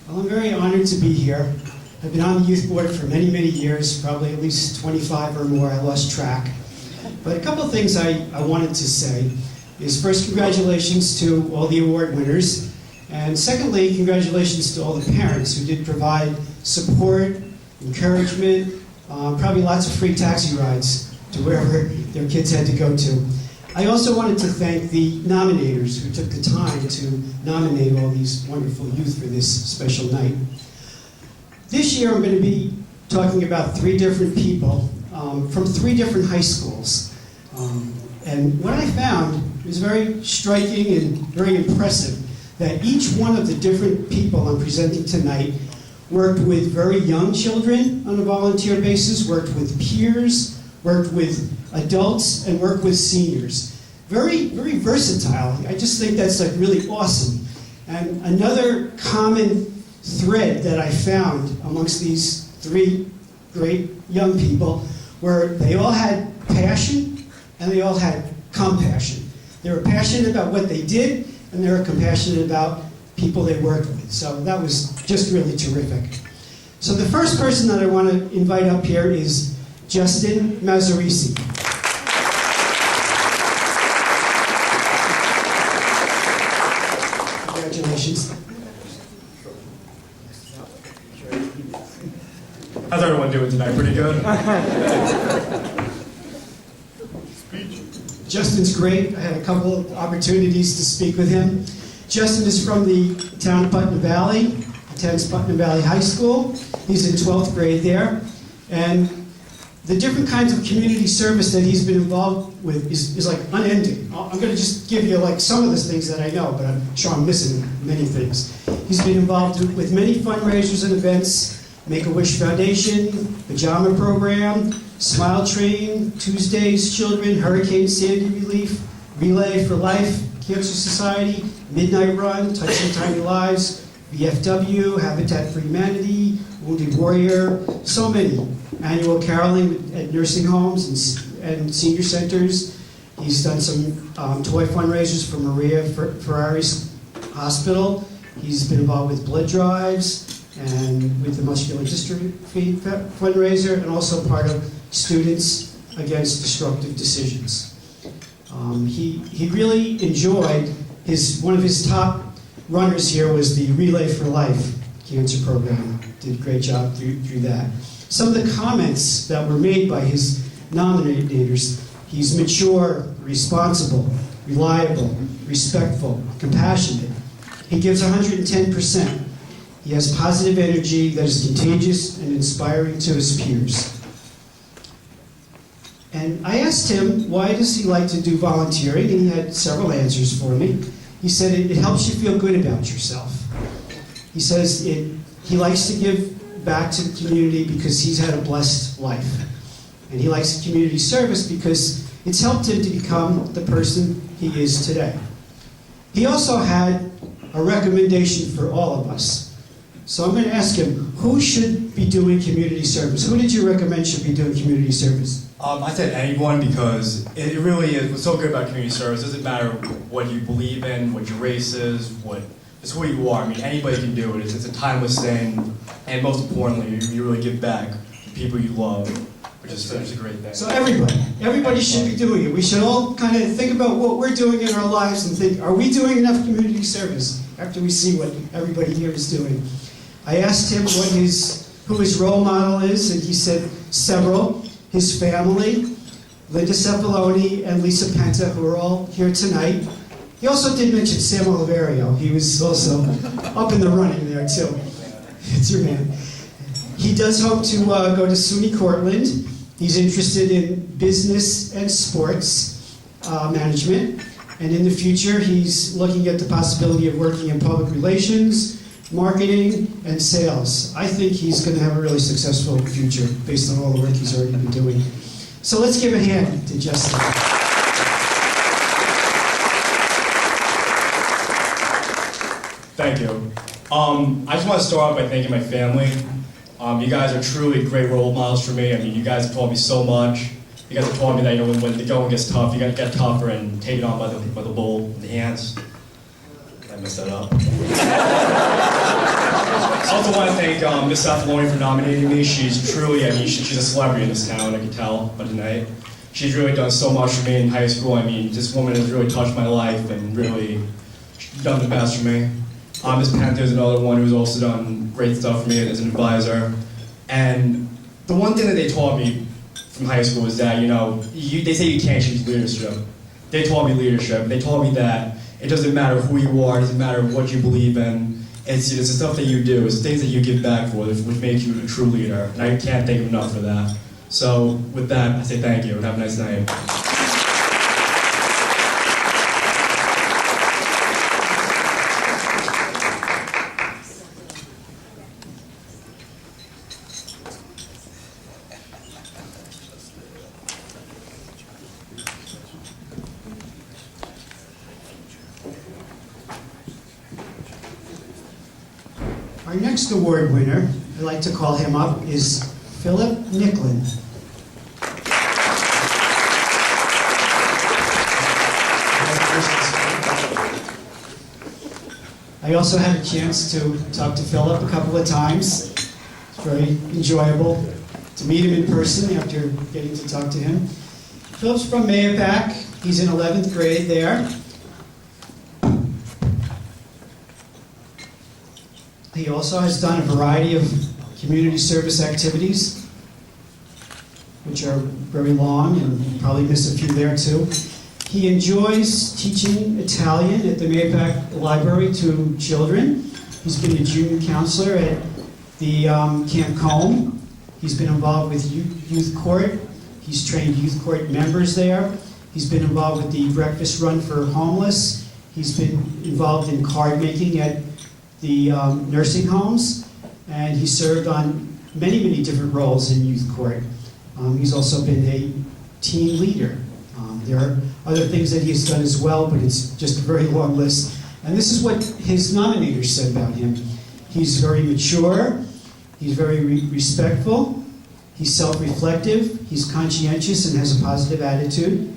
Well, I'm very honored to be here. I've been on the youth board for many, many years, probably at least 25 or more. I lost track. But a couple of things I wanted to say is, first, congratulations to all the award winners. And secondly, congratulations to all the parents who did provide support, encouragement, probably lots of free taxi rides to wherever their kids had to go to. I also wanted to thank the nominators who took the time to nominate all these wonderful youth for this special night. This year I'm going to be talking about 3 different people from 3 different high schools. And what I found was very striking and very impressive, that each one of the different people I'm presenting tonight worked with very young children on a volunteer basis, worked with peers, worked with adults, and worked with seniors. Very, very versatile. I just think that's like really awesome. And another common thread that I found amongst these 3 great young people were they all had passion and they all had compassion. They were passionate about what they did, and they were compassionate about people they worked with. So that was just really terrific. So the first person that I want to invite up here is Justin Mazzarisi. Congratulations. doing tonight? Pretty good? Justin's great. I had a couple of opportunities to speak with him. Justin is from the town of Putnam Valley, attends Putnam Valley High School. He's in 12th grade there. And the different kinds of community service that he's been involved with is like unending. I'm going to just give you like some of the things that I know, but I'm sure I'm missing many things. He's been involved with many fundraisers and events, Make-A-Wish Foundation, Pajama Program, Smile Train, Tuesdays Children, Hurricane Sandy Relief, Relay for Life, Cancer Society, Midnight Run, Touching Tiny Lives, VFW, Habitat for Humanity, Wounded Warrior, so many. Annual caroling at nursing homes and senior centers. He's done some toy fundraisers for Maria Ferrari's hospital. He's been involved with blood drives and with the muscular dystrophy fundraiser, and also part of Students Against Destructive Decisions. He really enjoyed one of his top runners here was the Relay for Life cancer program. Did a great job through that. Some of the comments that were made by his nominators: he's mature, responsible, reliable, respectful, compassionate. He gives 110%. He has positive energy that is contagious and inspiring to his peers. And I asked him, why does he like to do volunteering? And he had several answers for me. He said it helps you feel good about yourself. He says he likes to give back to the community because he's had a blessed life. And he likes community service because it's helped him to become the person he is today. He also had a recommendation for all of us. So I'm going to ask him, who should be doing community service? Who did you recommend should be doing community service? I said anyone, because it really is what's so good about community service. It doesn't matter what you believe in, what your race is, it's who you are. I mean, anybody can do it. It's a timeless thing, and most importantly, you really give back to people you love, which is such a great thing. So everybody should be doing it. We should all kind of think about what we're doing in our lives and think, are we doing enough community service after we see what everybody here is doing? I asked him who his role model is, and he said several. His family, Linda Cepoloni and Lisa Penta, who are all here tonight. He also did mention Sam Oliverio. He was also up in the running there, too. It's your man. He does hope to go to SUNY Cortland. He's interested in business and sports management. And in the future, he's looking at the possibility of working in public relations, marketing, and sales. I think he's going to have a really successful future based on all the work he's already been doing. So let's give a hand to Justin. Thank you. I just want to start off by thanking my family. You guys are truly great role models for me. I mean, you guys have taught me so much. You guys have taught me that when the going gets tough, you got to get tougher and take it on by the bull, the hands. I messed that up. I also want to thank Miss Cepoloni for nominating me. She's truly, she's a celebrity in this town, I can tell by tonight. She's really done so much for me in high school. I mean, this woman has really touched my life and really done the best for me. Miss Penta is another one who's also done great stuff for me as an advisor. And the one thing that they taught me from high school is that, they say you can't choose leadership. They taught me leadership. They taught me that it doesn't matter who you are, it doesn't matter what you believe in. It's the stuff that you do, it's the things that you give back for, which make you a true leader. And I can't thank you enough for that. So with that, I say thank you and have a nice night. Our next award winner, I'd like to call him up, is Philip Nicklin. I also had a chance to talk to Philip a couple of times. It's very enjoyable to meet him in person after getting to talk to him. Philip's from Mayapack. He's in 11th grade there. He also has done a variety of community service activities. which are very long, and you probably miss a few there too. He enjoys teaching Italian at the Mahopac Library to children. He's been a junior counselor at the Camp Combe. He's been involved with youth court. He's trained youth court members there. He's been involved with the breakfast run for homeless. He's been involved in card making at the nursing homes. And he served on many, many different roles in youth court. He's also been a team leader. There are other things that he has done as well, but it's just a very long list. And this is what his nominators said about him. He's very mature, he's very respectful, he's self-reflective, he's conscientious and has a positive attitude.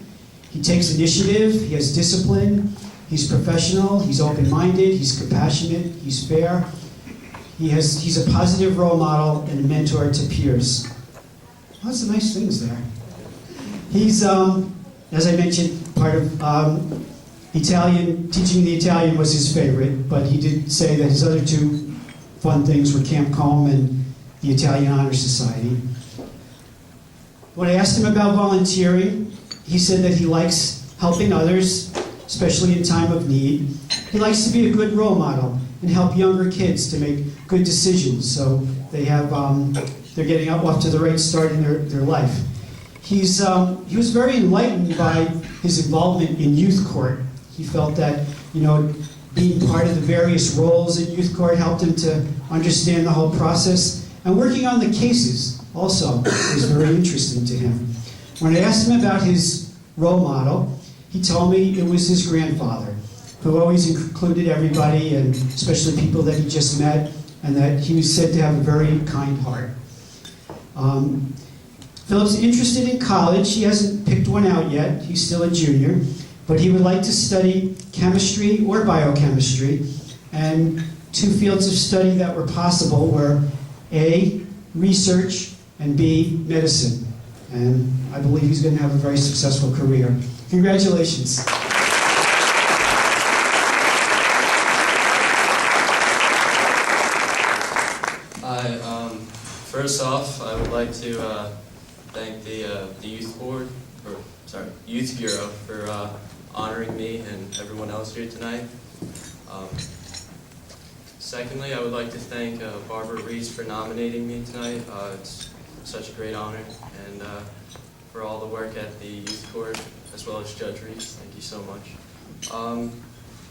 He takes initiative, he has discipline, he's professional, he's open-minded, he's compassionate, he's fair. He's a positive role model and a mentor to peers. Lots of nice things there. He's, as I mentioned, part of Italian, teaching the Italian was his favorite, but he did say that his other two fun things were Camp Combe and the Italian Honor Society. When I asked him about volunteering, he said that he likes helping others, especially in time of need. He likes to be a good role model and help younger kids to make good decisions so they have, they're getting off to the right start in their life. He was very enlightened by his involvement in youth court. He felt that, being part of the various roles in youth court helped him to understand the whole process. And working on the cases also was very interesting to him. When I asked him about his role model, he told me it was his grandfather, who always included everybody, and especially people that he just met, and that he was said to have a very kind heart. Philip's interested in college. He hasn't picked one out yet. He's still a junior. But he would like to study chemistry or biochemistry. And two fields of study that were possible were A, research, and B, medicine. And I believe he's going to have a very successful career. Congratulations. First off, I would like to thank the Youth Bureau for honoring me and everyone else here tonight. Secondly, I would like to thank Barbara Reese for nominating me tonight. It's such a great honor, and for all the work at the Youth Court, as well as Judge Reese. Thank you so much.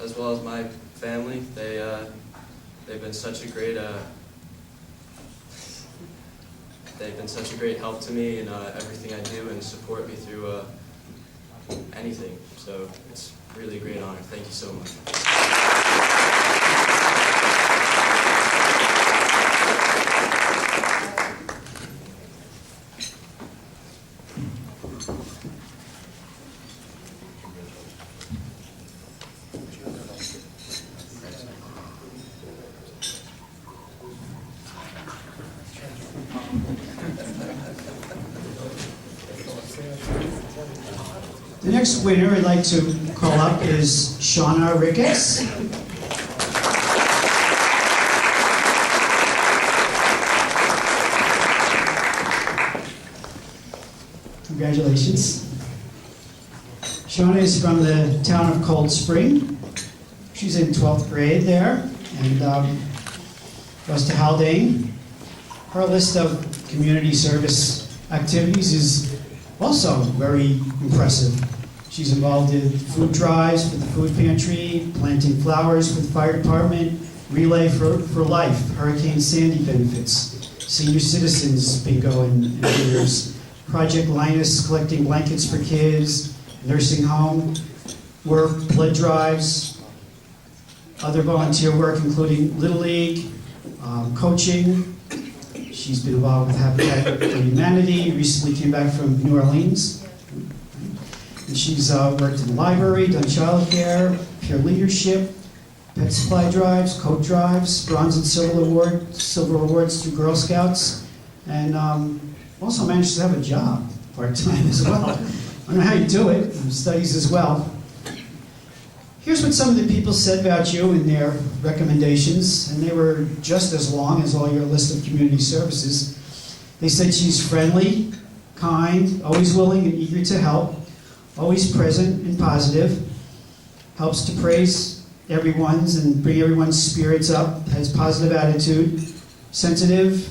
As well as my family, they've been such a great help to me in everything I do and support me through anything. So it's really a great honor. Thank you so much. The next winner I'd like to call up is Shauna Ricketts. Congratulations. Shauna is from the town of Cold Spring. She's in 12th grade there and goes to Haldane. Her list of community service activities is also very impressive. She's involved in food drives for the food pantry, planting flowers for the fire department, Relay for Life, Hurricane Sandy benefits, senior citizens bingo and dinners, Project Linus collecting blankets for kids, nursing home work, blood drives, other volunteer work including Little League, coaching. She's been involved with Habitat for Humanity, recently came back from New Orleans. And she's worked in the library, done childcare, peer leadership, pet supply drives, coat drives, bronze and silver awards through Girl Scouts, and also managed to have a job part-time as well. I don't know how you do it, and studies as well. Here's what some of the people said about you in their recommendations, and they were just as long as all your list of community services. They said she's friendly, kind, always willing and eager to help, always present and positive, helps to praise everyone's and bring everyone's spirits up, has positive attitude, sensitive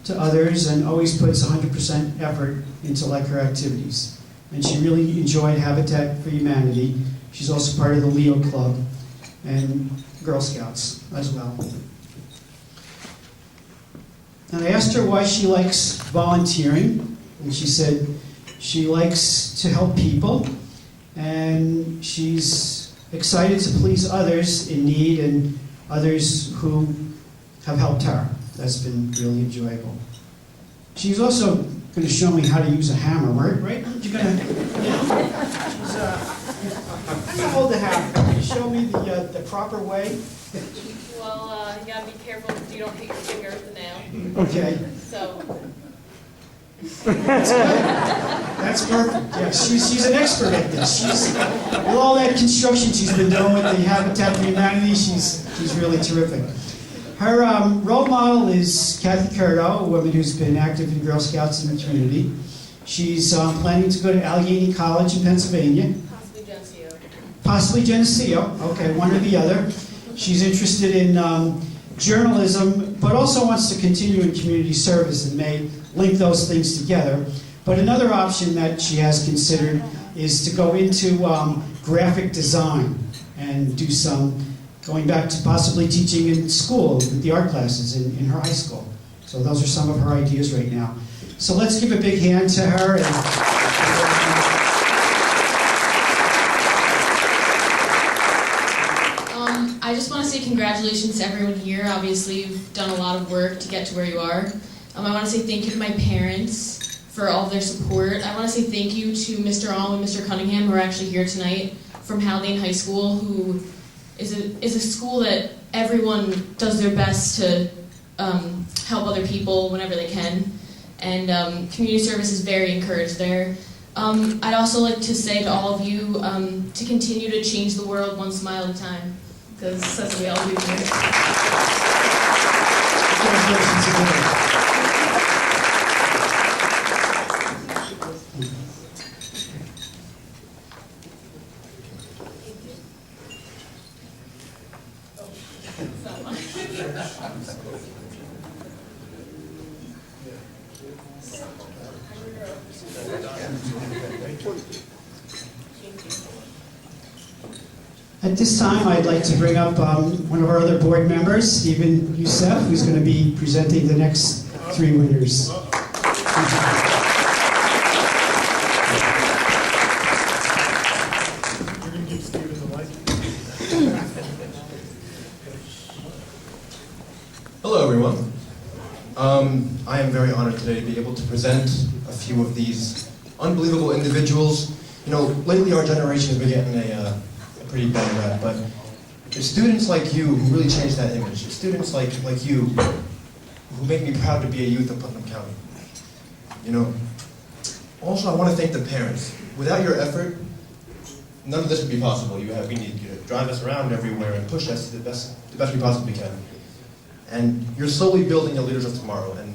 to others, and always puts 100% effort into like her activities. And she really enjoyed Habitat for Humanity. She's also part of the Leo Club and Girl Scouts as well. And I asked her why she likes volunteering, and she said she likes to help people, and she's excited to please others in need and others who have helped her. That's been really enjoyable. She's also going to show me how to use a hammer, right? You're going to, she's, I'm going to hold the hammer. Can you show me the proper way? Well, you gotta be careful that you don't hit your finger with the nail. Okay. So. That's good. That's perfect. Yeah, she's an expert at this. She's, with all that construction she's been doing with the Habitat for Humanity, she's really terrific. Her role model is Kathy Curto, a woman who's been active in Girl Scouts in the community. She's planning to go to Allegheny College in Pennsylvania. Possibly Geneseo. Possibly Geneseo. Okay, one or the other. She's interested in journalism, but also wants to continue in community service and may link those things together. But another option that she has considered is to go into graphic design and do some, going back to possibly teaching in school with the art classes in her high school. So those are some of her ideas right now. So let's give a big hand to her. I just want to say congratulations to everyone here. Obviously, you've done a lot of work to get to where you are. I want to say thank you to my parents for all of their support. I want to say thank you to Mr. All and Mr. Cunningham, who are actually here tonight from Haldane High School, who is a school that everyone does their best to help other people whenever they can. And community service is very encouraged there. I'd also like to say to all of you to continue to change the world one smile at a time, because that's what we all do here. At this time, I'd like to bring up one of our other board members, Stephen Youssef, who's going to be presenting the next three winners. Hello, everyone. I am very honored today to be able to present a few of these unbelievable individuals. You know, lately our generation has been getting a pretty bad rap, but it's students like you who really change that image. It's students like you who make me proud to be a youth of Putnam County. You know, also I want to thank the parents. Without your effort, none of this would be possible. We need you to drive us around everywhere and push us to the best we possibly can. And you're slowly building the leaders of tomorrow, and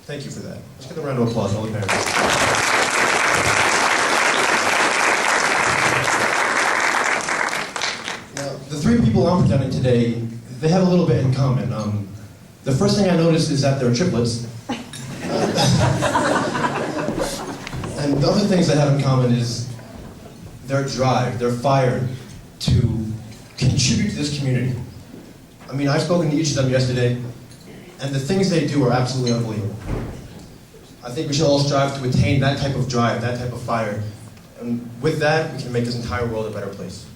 thank you for that. Let's give a round of applause to all the parents. The three people I'm presenting today, they have a little bit in common. The first thing I noticed is that they're triplets. And the other things they have in common is their drive, their fire to contribute to this community. I mean, I've spoken to each of them yesterday, and the things they do are absolutely unbelievable. I think we should all strive to attain that type of drive, that type of fire. And with that, we can make this entire world a better place.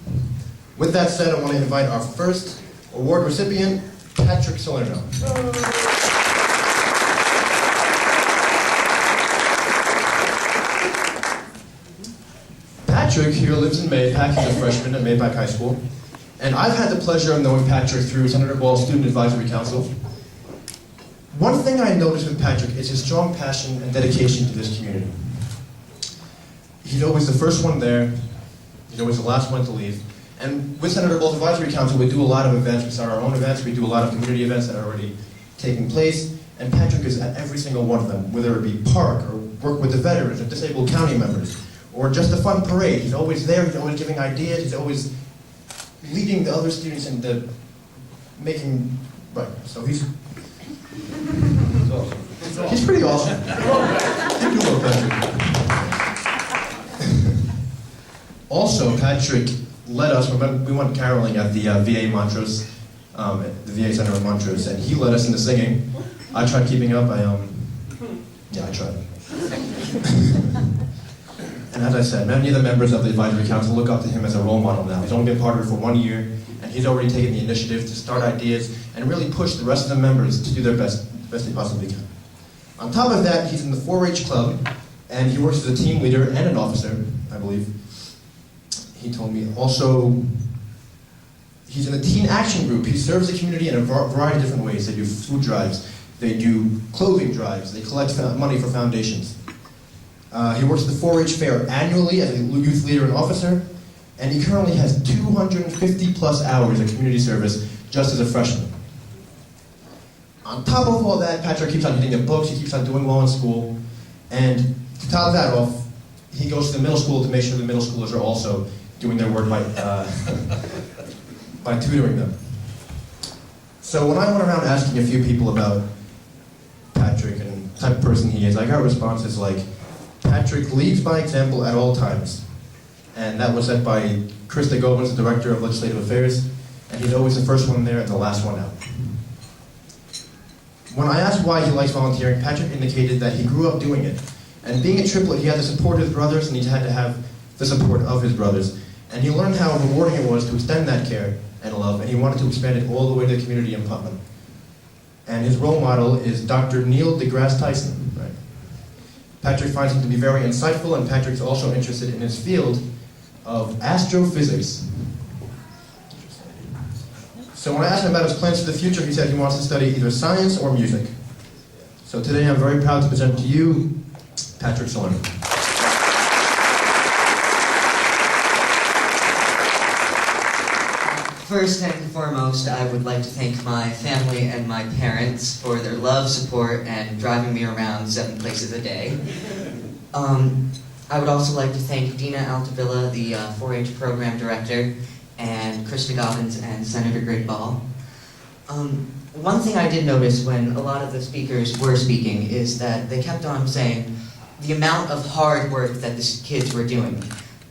With that said, I want to invite our first award recipient, Patrick Salerno. Patrick here lives in Mayapack. He's a freshman at Mayapack High School. And I've had the pleasure of knowing Patrick through Senator Ball's Student Advisory Council. One thing I noticed with Patrick is his strong passion and dedication to this community. He's always the first one there. He's always the last one to leave. And with Senator Ball's Advisory Council, we do a lot of events. We start our own events. We do a lot of community events that are already taking place. And Patrick is at every single one of them, whether it be park or work with the veterans or disabled county members, or just a fun parade. He's always there, he's always giving ideas, he's always leading the other students into making, right, so he's awesome. He's pretty awesome. You do love Patrick. Also, Patrick led us, we went caroling at the VA Montrose, at the VA Center in Montrose, and he led us into singing. I tried keeping up, I tried. And as I said, many of the members of the advisory council look up to him as a role model now. He's only been part of it for 1 year, and he's already taken the initiative to start ideas and really push the rest of the members to do their best they possibly can. On top of that, he's in the 4-H club, and he works as a team leader and an officer, I believe. He told me also, he's in a teen action group. He serves the community in a variety of different ways. They do food drives, they do clothing drives, they collect money for foundations. He works at the 4-H fair annually as a youth leader and officer, and he currently has 250 plus hours of community service just as a freshman. On top of all that, Patrick keeps on hitting the books, he keeps on doing well in school, and to top that off, he goes to the middle school to make sure the middle schoolers are also doing their work by tutoring them. So when I went around asking a few people about Patrick and the type of person he is, I got responses like, Patrick leads by example at all times. And that was said by Krista Govins, the Director of Legislative Affairs, and he's always the first one there and the last one out. When I asked why he likes volunteering, Patrick indicated that he grew up doing it. And being a triplet, he had to support his brothers, and he had to have the support of his brothers. And he learned how rewarding it was to extend that care and love, and he wanted to expand it all the way to the community in Putnam. And his role model is Dr. Neil deGrasse Tyson. Right? Patrick finds him to be very insightful, and Patrick's also interested in his field of astrophysics. So when I asked him about his plans for the future, he said he wants to study either science or music. So today I'm very proud to present to you Patrick Salerno. First and foremost, I would like to thank my family and my parents for their love, support, and driving me around 7 places a day. I would also like to thank Dina Altavilla, the 4-H program director, and Krista Govins and Senator Greg Ball. One thing I did notice when a lot of the speakers were speaking is that they kept on saying the amount of hard work that the kids were doing.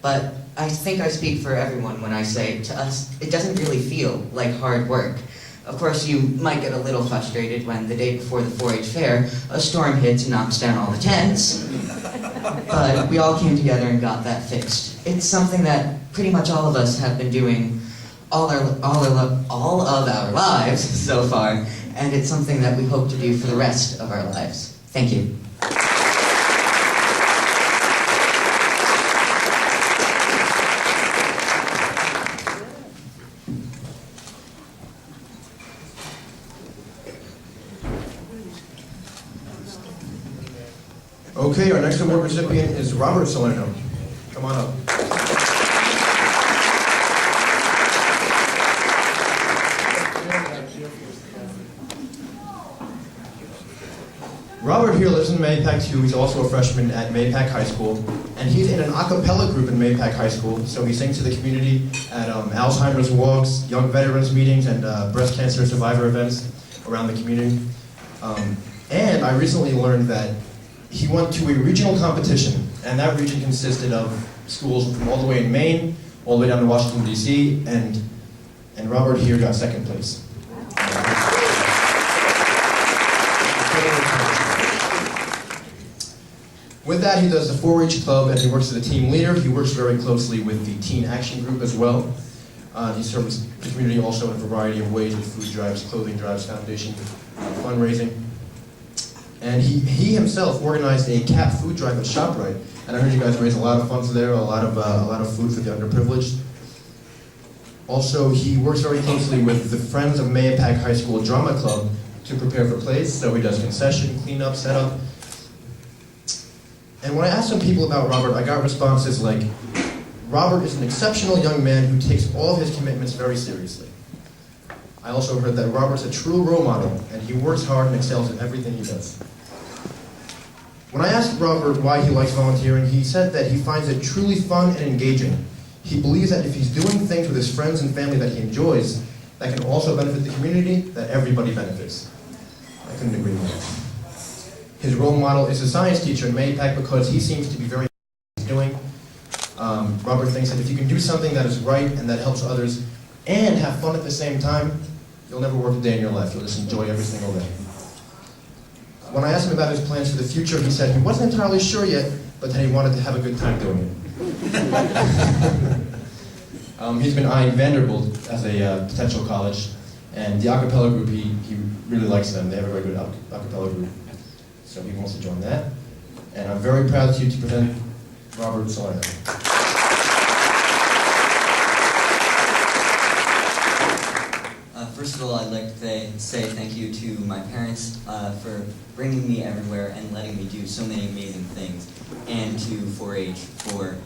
But I think I speak for everyone when I say, to us, it doesn't really feel like hard work. Of course, you might get a little frustrated when the day before the 4-H fair, a storm hits and knocks down all the tents. But we all came together and got that fixed. It's something that pretty much all of us have been doing all of our lives so far, and it's something that we hope to do for the rest of our lives. Thank you. Okay, our next award recipient is Robert Salerno. Come on up. Robert here lives in Mapac too. He's also a freshman at Mapac High School, and he's in an a cappella group in Mapac High School. So he sings to the community at Alzheimer's walks, young veterans meetings, and breast cancer survivor events around the community. And I recently learned that he went to a regional competition, and that region consisted of schools from all the way in Maine, all the way down to Washington, D.C., and Robert here got second place. With that, he does the 4-H club, and he works as a team leader. He works very closely with the teen action group as well. He serves the community also in a variety of ways with food drives, clothing drives, foundation, fundraising. And he himself organized a CAP food drive at ShopRite, and I heard you guys raise a lot of funds there, a lot of food for the underprivileged. Also, he works very closely with the Friends of Mayapack High School Drama Club to prepare for plays, so he does concession, cleanup, setup. And when I asked some people about Robert, I got responses like, Robert is an exceptional young man who takes all of his commitments very seriously. I also heard that Robert's a true role model, and he works hard and excels in everything he does. When I asked Robert why he likes volunteering, he said that he finds it truly fun and engaging. He believes that if he's doing things with his friends and family that he enjoys, that can also benefit the community, that everybody benefits. I couldn't agree more. His role model is a science teacher in Maypac because he seems to be very doing. Robert thinks that if you can do something that is right and that helps others and have fun at the same time, you'll never work a day in your life. You'll just enjoy every single day. When I asked him about his plans for the future, he said he wasn't entirely sure yet, but that he wanted to have a good time doing it. He's been eyeing Vanderbilt as a potential college, and the a cappella group, he really likes them. They have a very good a cappella group, so he wants to join that. And I'm very proud to present Robert Salerno. First of all, I'd like to say thank you to my parents for bringing me everywhere and letting me do so many amazing things, and to 4-H for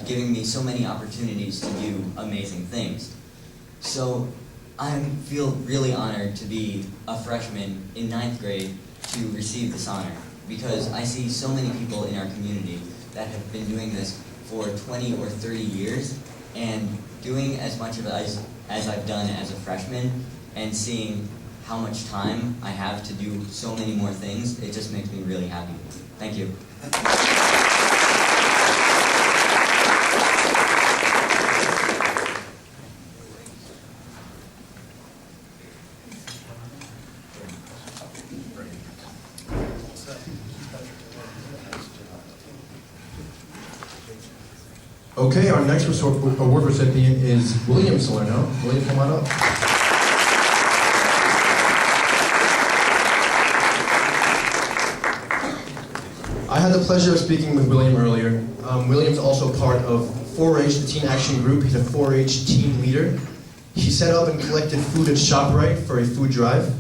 giving me so many opportunities to do amazing things. So I feel really honored to be a freshman in 9th grade to receive this honor, because I see so many people in our community that have been doing this for 20 or 30 years, and doing as much of it as I've done as a freshman, and seeing how much time I have to do so many more things, it just makes me really happy. Thank you. Okay, our next award recipient is William Salerno. William, come on up. I had the pleasure of speaking with William earlier. William's also part of 4-H, the teen action group. He's a 4-H team leader. He set up and collected food at ShopRite for a food drive.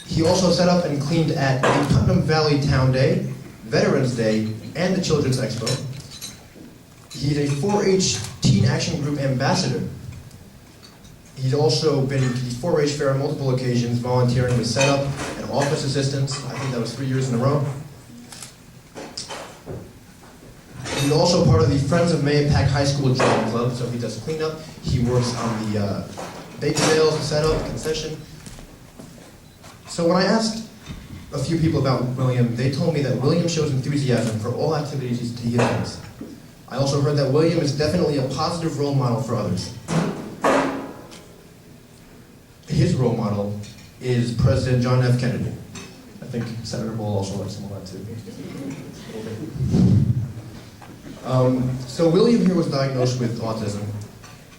He also set up and cleaned at the Putnam Valley Town Day, Veterans Day, and the Children's Expo. He's a 4-H Teen Action Group ambassador. He's also been to the 4-H fair on multiple occasions, volunteering with setup and office assistance. I think that was 3 years in a row. He's also part of the Friends of Maypac High School Drawing Club, so he does cleanup. He works on the bake sales, the setup, concession. So when I asked a few people about William, they told me that William shows enthusiasm for all activities he attends. I also heard that William is definitely a positive role model for others. His role model is President John F. Kennedy. I think Senator Bull also likes him a lot too. So William here was diagnosed with autism,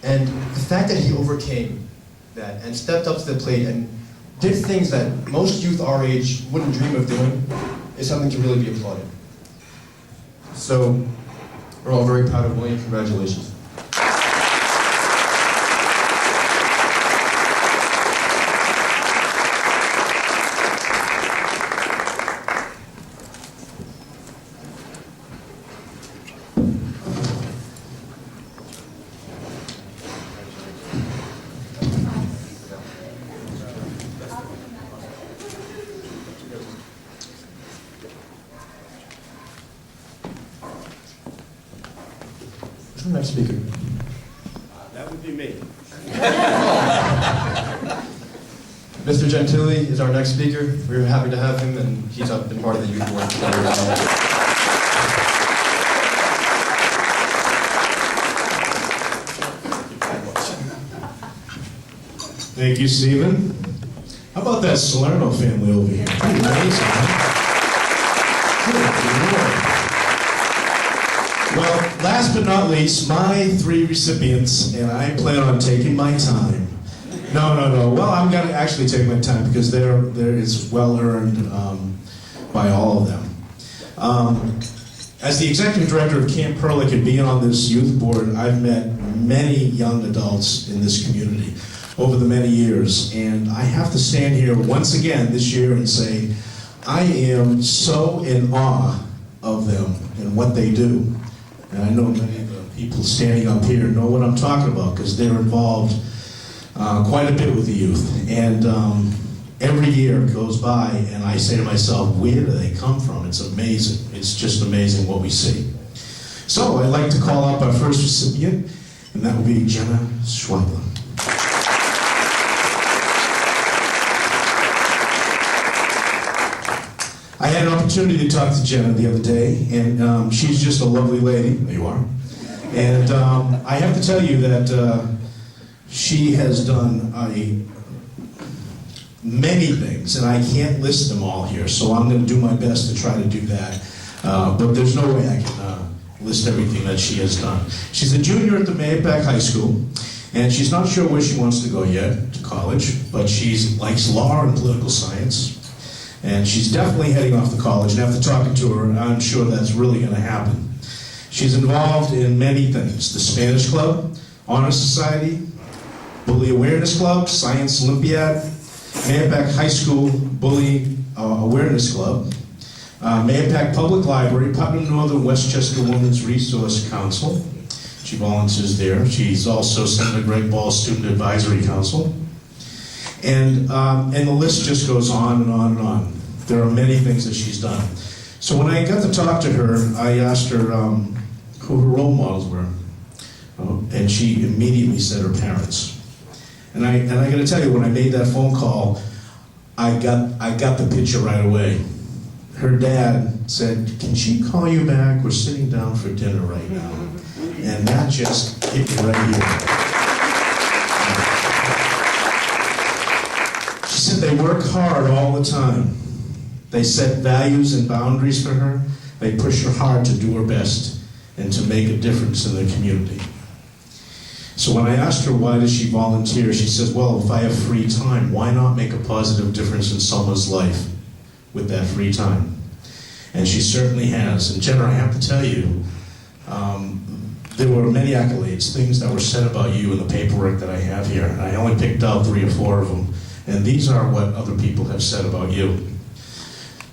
and the fact that he overcame that and stepped up to the plate and did things that most youth our age wouldn't dream of doing is something to really be applauded. So we're all very proud of William. Congratulations. Who's the next speaker? That would be me. Mr. Gentili is our next speaker. We're happy to have him, and he's been part of the youth board. Thank you, Stephen. How about that Salerno family over here? Pretty amazing, huh? Good Lord. Well, last but not least, my 3 recipients, and I plan on taking my time. No. Well, I'm going to actually take my time because there is well earned by all of them. As the executive director of Camp Perlick and being on this youth board, I've met many young adults in this community over the many years, and I have to stand here once again this year and say, I am so in awe of them and what they do. And I know many of the people standing up here know what I'm talking about because they're involved quite a bit with the youth. And every year goes by and I say to myself, where do they come from? It's amazing. It's just amazing what we see. So I'd like to call up our first recipient, and that will be Jenna Schweibler. I had an opportunity to talk to Jenna the other day, and she's just a lovely lady. There you are. And I have to tell you that she has done many things, and I can't list them all here, so I'm going to do my best to try to do that. But there's no way I can list everything that she has done. She's a junior at the Mahopac High School, and she's not sure where she wants to go yet, to college, but she likes law and political science. And she's definitely heading off to college, and after talking to her, I'm sure that's really going to happen. She's involved in many things: the Spanish Club, Honor Society, Bully Awareness Club, Science Olympiad, Mahopac High School Bully Awareness Club, Mahopac Public Library, Putnam Northern Westchester Women's Resource Council. She volunteers there. She's also Senator Greg Ball's Student Advisory Council. And the list just goes on and on and on. There are many things that she's done. So when I got to talk to her, I asked her who her role models were. And she immediately said her parents. And I got to tell you, when I made that phone call, I got the picture right away. Her dad said, "Can she call you back? We're sitting down for dinner right now." And that just hit me right here. She said they work hard all the time. They set values and boundaries for her. They push her hard to do her best and to make a difference in the community. So when I asked her why does she volunteer, she says, well, if I have free time, why not make a positive difference in someone's life with that free time? And she certainly has. And Jenna, I have to tell you, there were many accolades, things that were said about you in the paperwork that I have here. I only picked out 3 or 4 of them. And these are what other people have said about you.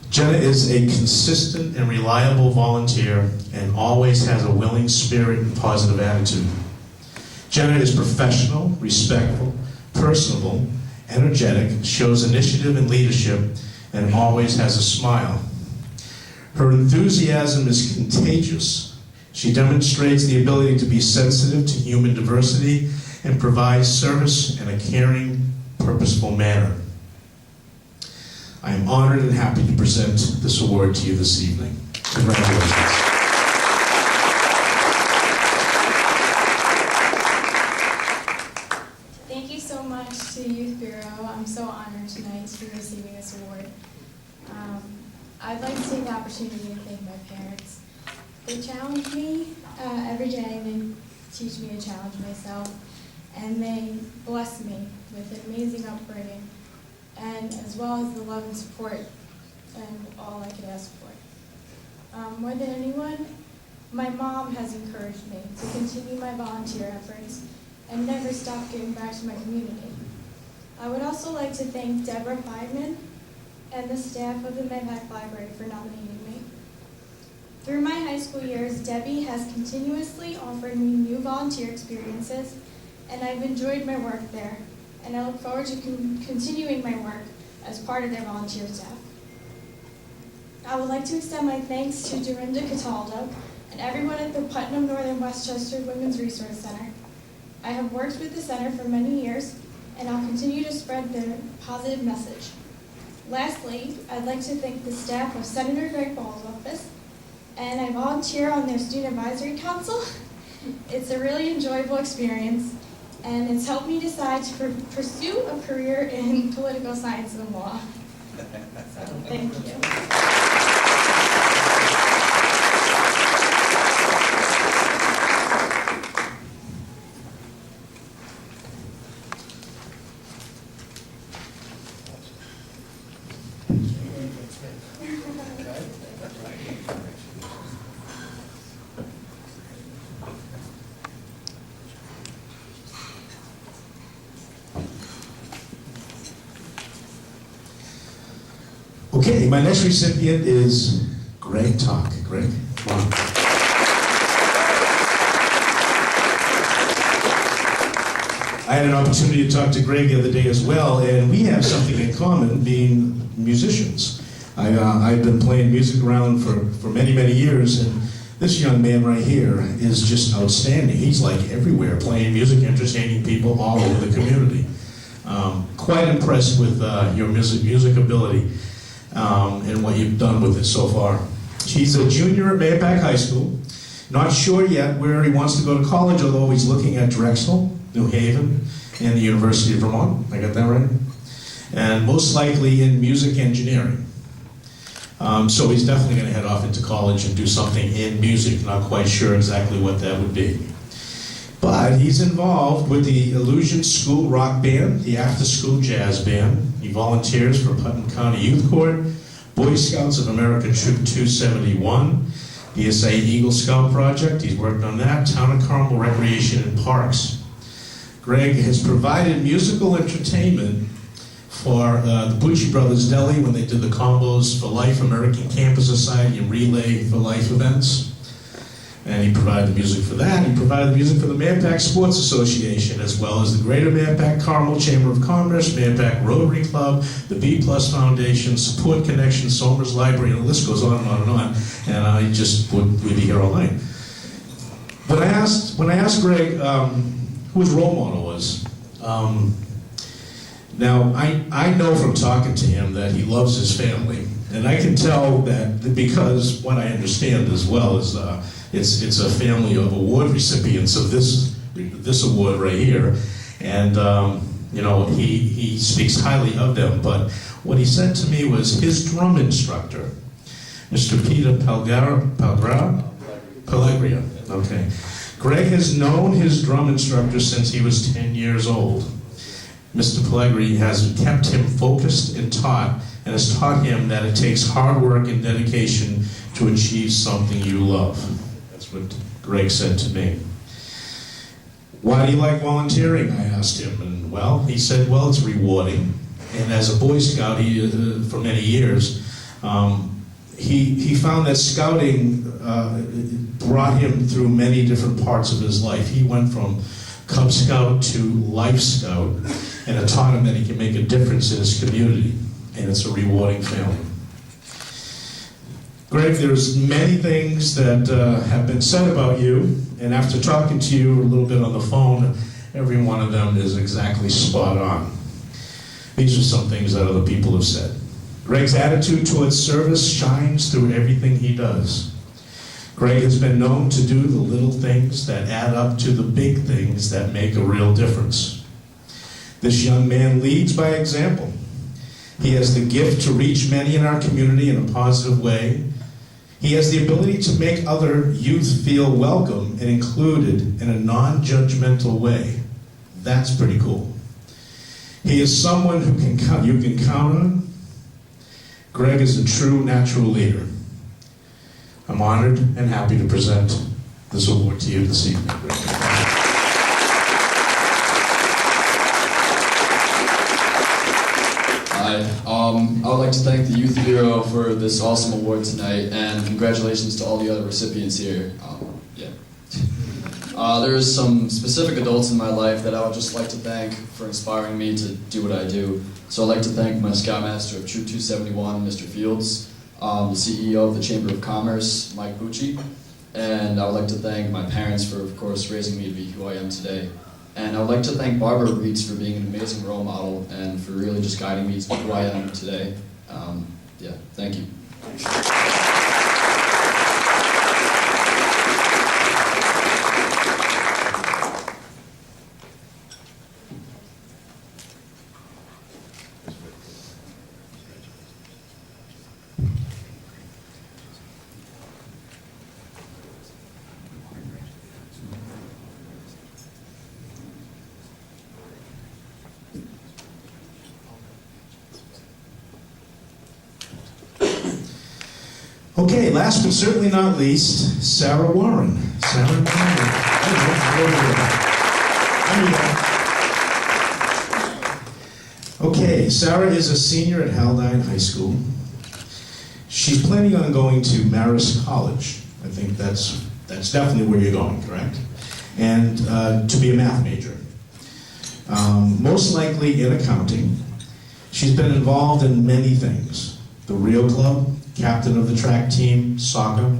Jenna is a consistent and reliable volunteer and always has a willing spirit and positive attitude. Jenna is professional, respectful, personable, energetic, shows initiative and leadership, and always has a smile. Her enthusiasm is contagious. She demonstrates the ability to be sensitive to human diversity and provides service in a caring, purposeful manner. I am honored and happy to present this award to you this evening. Congratulations. Thank you so much to Youth Bureau. I'm so honored tonight to be receiving this award. I'd like to take the opportunity to thank my parents. They challenge me every day. They teach me to challenge myself. And they bless me with an amazing upbringing, and as well as the love and support and all I could ask for. More than anyone, my mom has encouraged me to continue my volunteer efforts and never stop giving back to my community. I would also like to thank Deborah Feynman and the staff of the Mahopac Library for nominating me. Through my high school years, Debbie has continuously offered me new volunteer experiences, and I've enjoyed my work there, and I look forward to continuing my work as part of their volunteer staff. I would like to extend my thanks to Dorinda Cataldo and everyone at the Putnam Northern Westchester Women's Resource Center. I have worked with the center for many years, and I'll continue to spread their positive message. Lastly, I'd like to thank the staff of Senator Greg Ball's office, and I volunteer on their Student Advisory Council. It's a really enjoyable experience, and it's helped me decide to pursue a career in political science and law. So, thank you. Okay, my next recipient is Greg Talk. Greg, come on. I had an opportunity to talk to Greg the other day as well, and we have something in common, being musicians. I've been playing music around for many, many years, and this young man right here is just outstanding. He's like everywhere, playing music, entertaining people all over the community. Quite impressed with your music ability and what you've done with it so far. He's a junior at Mayapack High School. Not sure yet where he wants to go to college, although he's looking at Drexel, New Haven, and the University of Vermont. I got that right? And most likely in music engineering. So he's definitely going to head off into college and do something in music. Not quite sure exactly what that would be. But he's involved with the Illusion School Rock Band, the After School Jazz Band. He volunteers for Putnam County Youth Court, Boy Scouts of America Troop 271, BSA Eagle Scout Project. He's worked on that. Town of Carmel Recreation and Parks. Greg has provided musical entertainment for the Bucci Brothers Deli when they did the Combos for Life American Campus Society and Relay for Life events. And he provided the music for that. He provided the music for the Mayapack Sports Association, as well as the Greater Mayapack Carmel Chamber of Commerce, Mayapack Rotary Club, the B Plus Foundation, Support Connection, Somers Library, and the list goes on and on and on. And I just would be here all night. When I asked Greg who his role model was, now I know from talking to him that he loves his family, and I can tell that because what I understand as well is it's a family of award recipients of this award right here, and you know, he speaks highly of them. But what he said to me was his drum instructor, Mr. Peter Pellegria. Okay, Greg has known his drum instructor since he was 10 years old. Mr. Pellegrini has kept him focused and has taught him that it takes hard work and dedication to achieve something you love. That's what Greg said to me. Why do you like volunteering? I asked him, and well, he said, well, it's rewarding. And as a Boy Scout for many years, he found that scouting brought him through many different parts of his life. He went from Cub Scout to Life Scout, and it taught him that he can make a difference in his community, and it's a rewarding feeling. Greg, there's many things that have been said about you, and after talking to you a little bit on the phone, every one of them is exactly spot on. These are some things that other people have said. Greg's attitude towards service shines through everything he does. Greg has been known to do the little things that add up to the big things that make a real difference. This young man leads by example. He has the gift to reach many in our community in a positive way. He has the ability to make other youth feel welcome and included in a non-judgmental way. That's pretty cool. He is someone who you can count on. Greg is a true natural leader. I'm honored and happy to present this award to you this evening. Hi. I would like to thank the Youth Bureau for this awesome award tonight, and congratulations to all the other recipients here. There's some specific adults in my life that I would just like to thank for inspiring me to do what I do. So I'd like to thank my Scoutmaster of Troop 271, Mr. Fields, the CEO of the Chamber of Commerce, Mike Bucci, and I would like to thank my parents for, of course, raising me to be who I am today. And I would like to thank Barbara Reitz for being an amazing role model and for really just guiding me to be who I am today. Thank you. Okay, last but certainly not least, Sarah Warren. Sarah Warren. Okay, Sarah is a senior at Haldane High School. She's planning on going to Marist College. I think that's definitely where you're going, correct? And to be a math major. most likely in accounting. She's been involved in many things. The Rio Club, captain of the track team, soccer.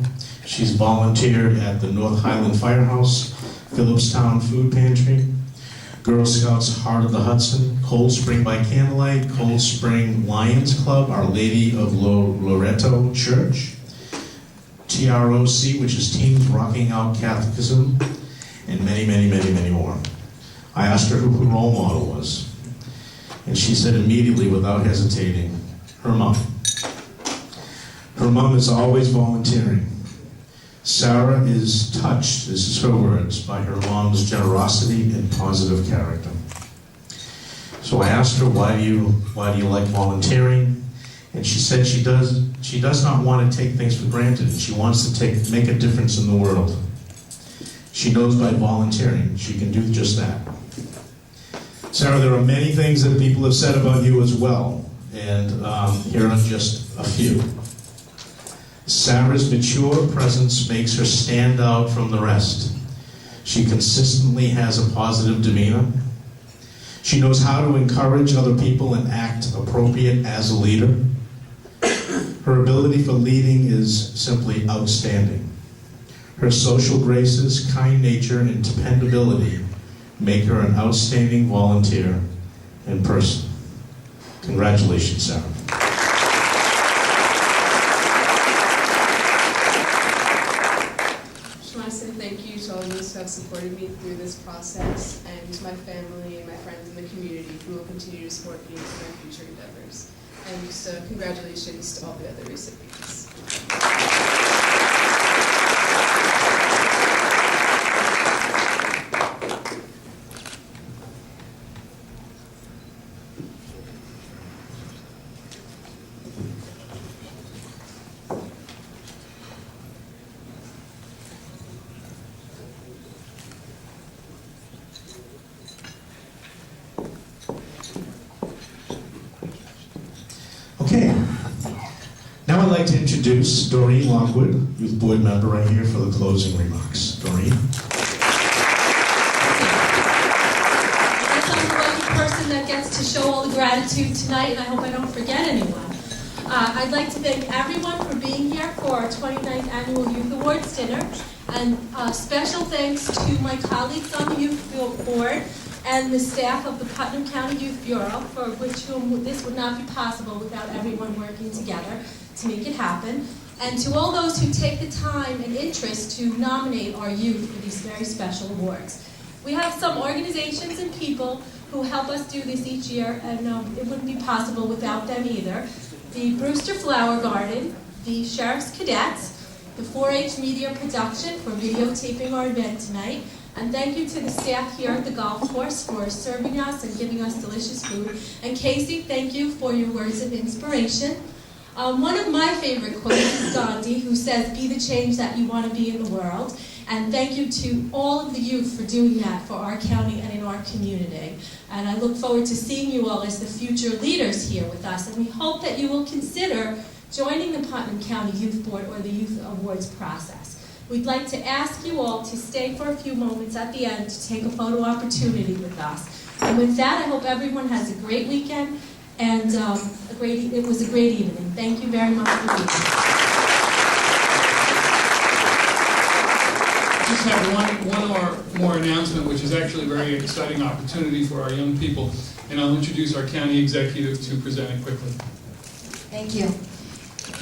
She's volunteered at the North Highland Firehouse, Phillipstown Food Pantry, Girl Scouts Heart of the Hudson, Cold Spring by Candlelight, Cold Spring Lions Club, Our Lady of Loreto Church, TROC, which is Teens Rocking Out Catholicism, and many, many, many, many more. I asked her who her role model was, and she said immediately, without hesitating, her mom. Her mom is always volunteering. Sarah is touched, this is her words, by her mom's generosity and positive character. So I asked her, why do you like volunteering? And she said she does not want to take things for granted. She wants to make a difference in the world. She knows by volunteering she can do just that. Sarah, there are many things that people have said about you as well, and here are just a few. Sarah's mature presence makes her stand out from the rest. She consistently has a positive demeanor. She knows how to encourage other people and act appropriate as a leader. Her ability for leading is simply outstanding. Her social graces, kind nature, and dependability make her an outstanding volunteer and person. Congratulations, Sarah. Thank you to all those who have supported me through this process, and to my family and my friends in the community who will continue to support me in my future endeavors. And just congratulations to all the other recipients. Okay. Now I'd like to introduce Doreen Longwood, youth board member, right here for the closing remarks. Doreen. I guess I'm the lucky person that gets to show all the gratitude tonight, and I hope I don't forget anyone. I'd like to thank everyone for being here for our 29th Annual Youth Awards dinner, and special thanks to my colleagues on the Youth Board and the staff of the Putnam County Youth Bureau, for whom this would not be possible without everyone working together to make it happen, and to all those who take the time and interest to nominate our youth for these very special awards. We have some organizations and people who help us do this each year, and it wouldn't be possible without them either. The Brewster Flower Garden, the Sheriff's Cadets, the 4-H Media Production for videotaping our event tonight, and thank you to the staff here at the golf course for serving us and giving us delicious food. And Casey, thank you for your words of inspiration. One of my favorite quotes is Gandhi, who says, "Be the change that you want to be in the world." And thank you to all of the youth for doing that for our county and in our community. And I look forward to seeing you all as the future leaders here with us. And we hope that you will consider joining the Putnam County Youth Board or the Youth Awards process. We'd like to ask you all to stay for a few moments at the end to take a photo opportunity with us. And with that, I hope everyone has a great weekend, and it was a great evening. Thank you very much for being here. Just have one more announcement, which is actually a very exciting opportunity for our young people, and I'll introduce our county executive to present it quickly. Thank you.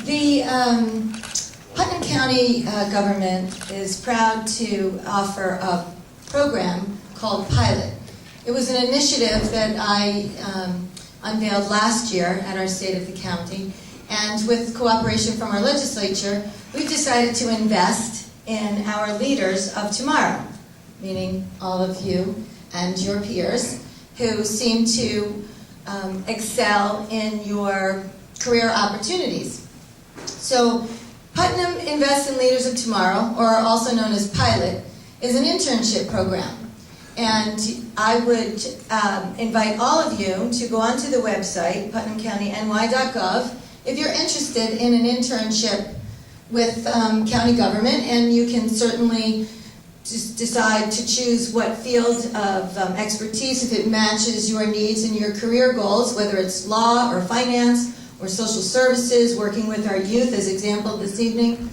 The Putnam County government is proud to offer a program called Pilot. It was an initiative that I unveiled last year at our State of the County, and with cooperation from our legislature, we've decided to invest in our leaders of tomorrow, meaning all of you and your peers who seem to excel in your career opportunities. So Putnam Invest in Leaders of Tomorrow, or also known as Pilot, is an internship program. And I would invite all of you to go onto the website, putnamcountyny.gov, if you're interested in an internship with county government, and you can certainly decide to choose what field of expertise, if it matches your needs and your career goals, whether it's law or finance or social services, working with our youth as example this evening.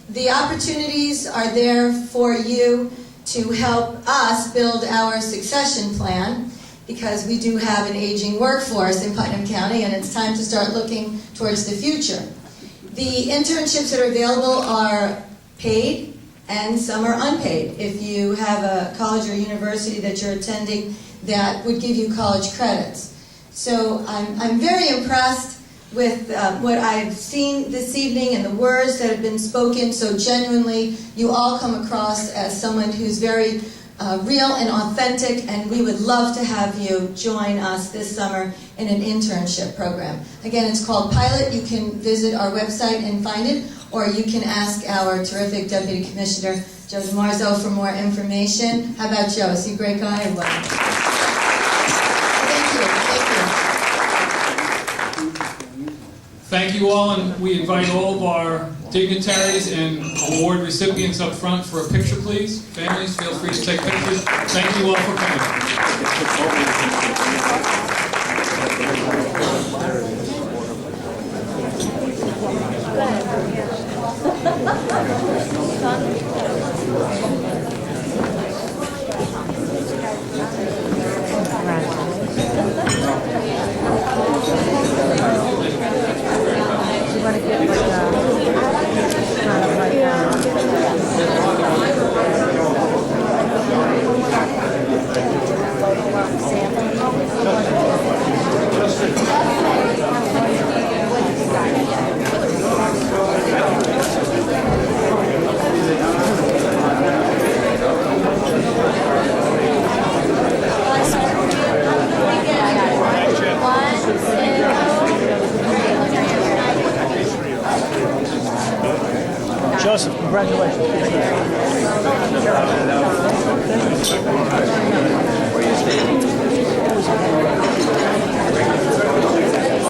The opportunities are there for you to help us build our succession plan, because we do have an aging workforce in Putnam County, and it's time to start looking towards the future. The internships that are available are paid, and some are unpaid. If you have a college or university that you're attending that would give you college credits. So I'm very impressed with what I've seen this evening and the words that have been spoken so genuinely. You all come across as someone who's very real and authentic, and we would love to have you join us this summer in an internship program. Again, it's called Pilot. You can visit our website and find it, or you can ask our terrific Deputy Commissioner, Joe DiMarzo, for more information. How about Joe? Is he a great guy or what? Thank you all, and we invite all of our dignitaries and award recipients up front for a picture, please. Families, feel free to take pictures. Thank you all for Joseph, congratulations.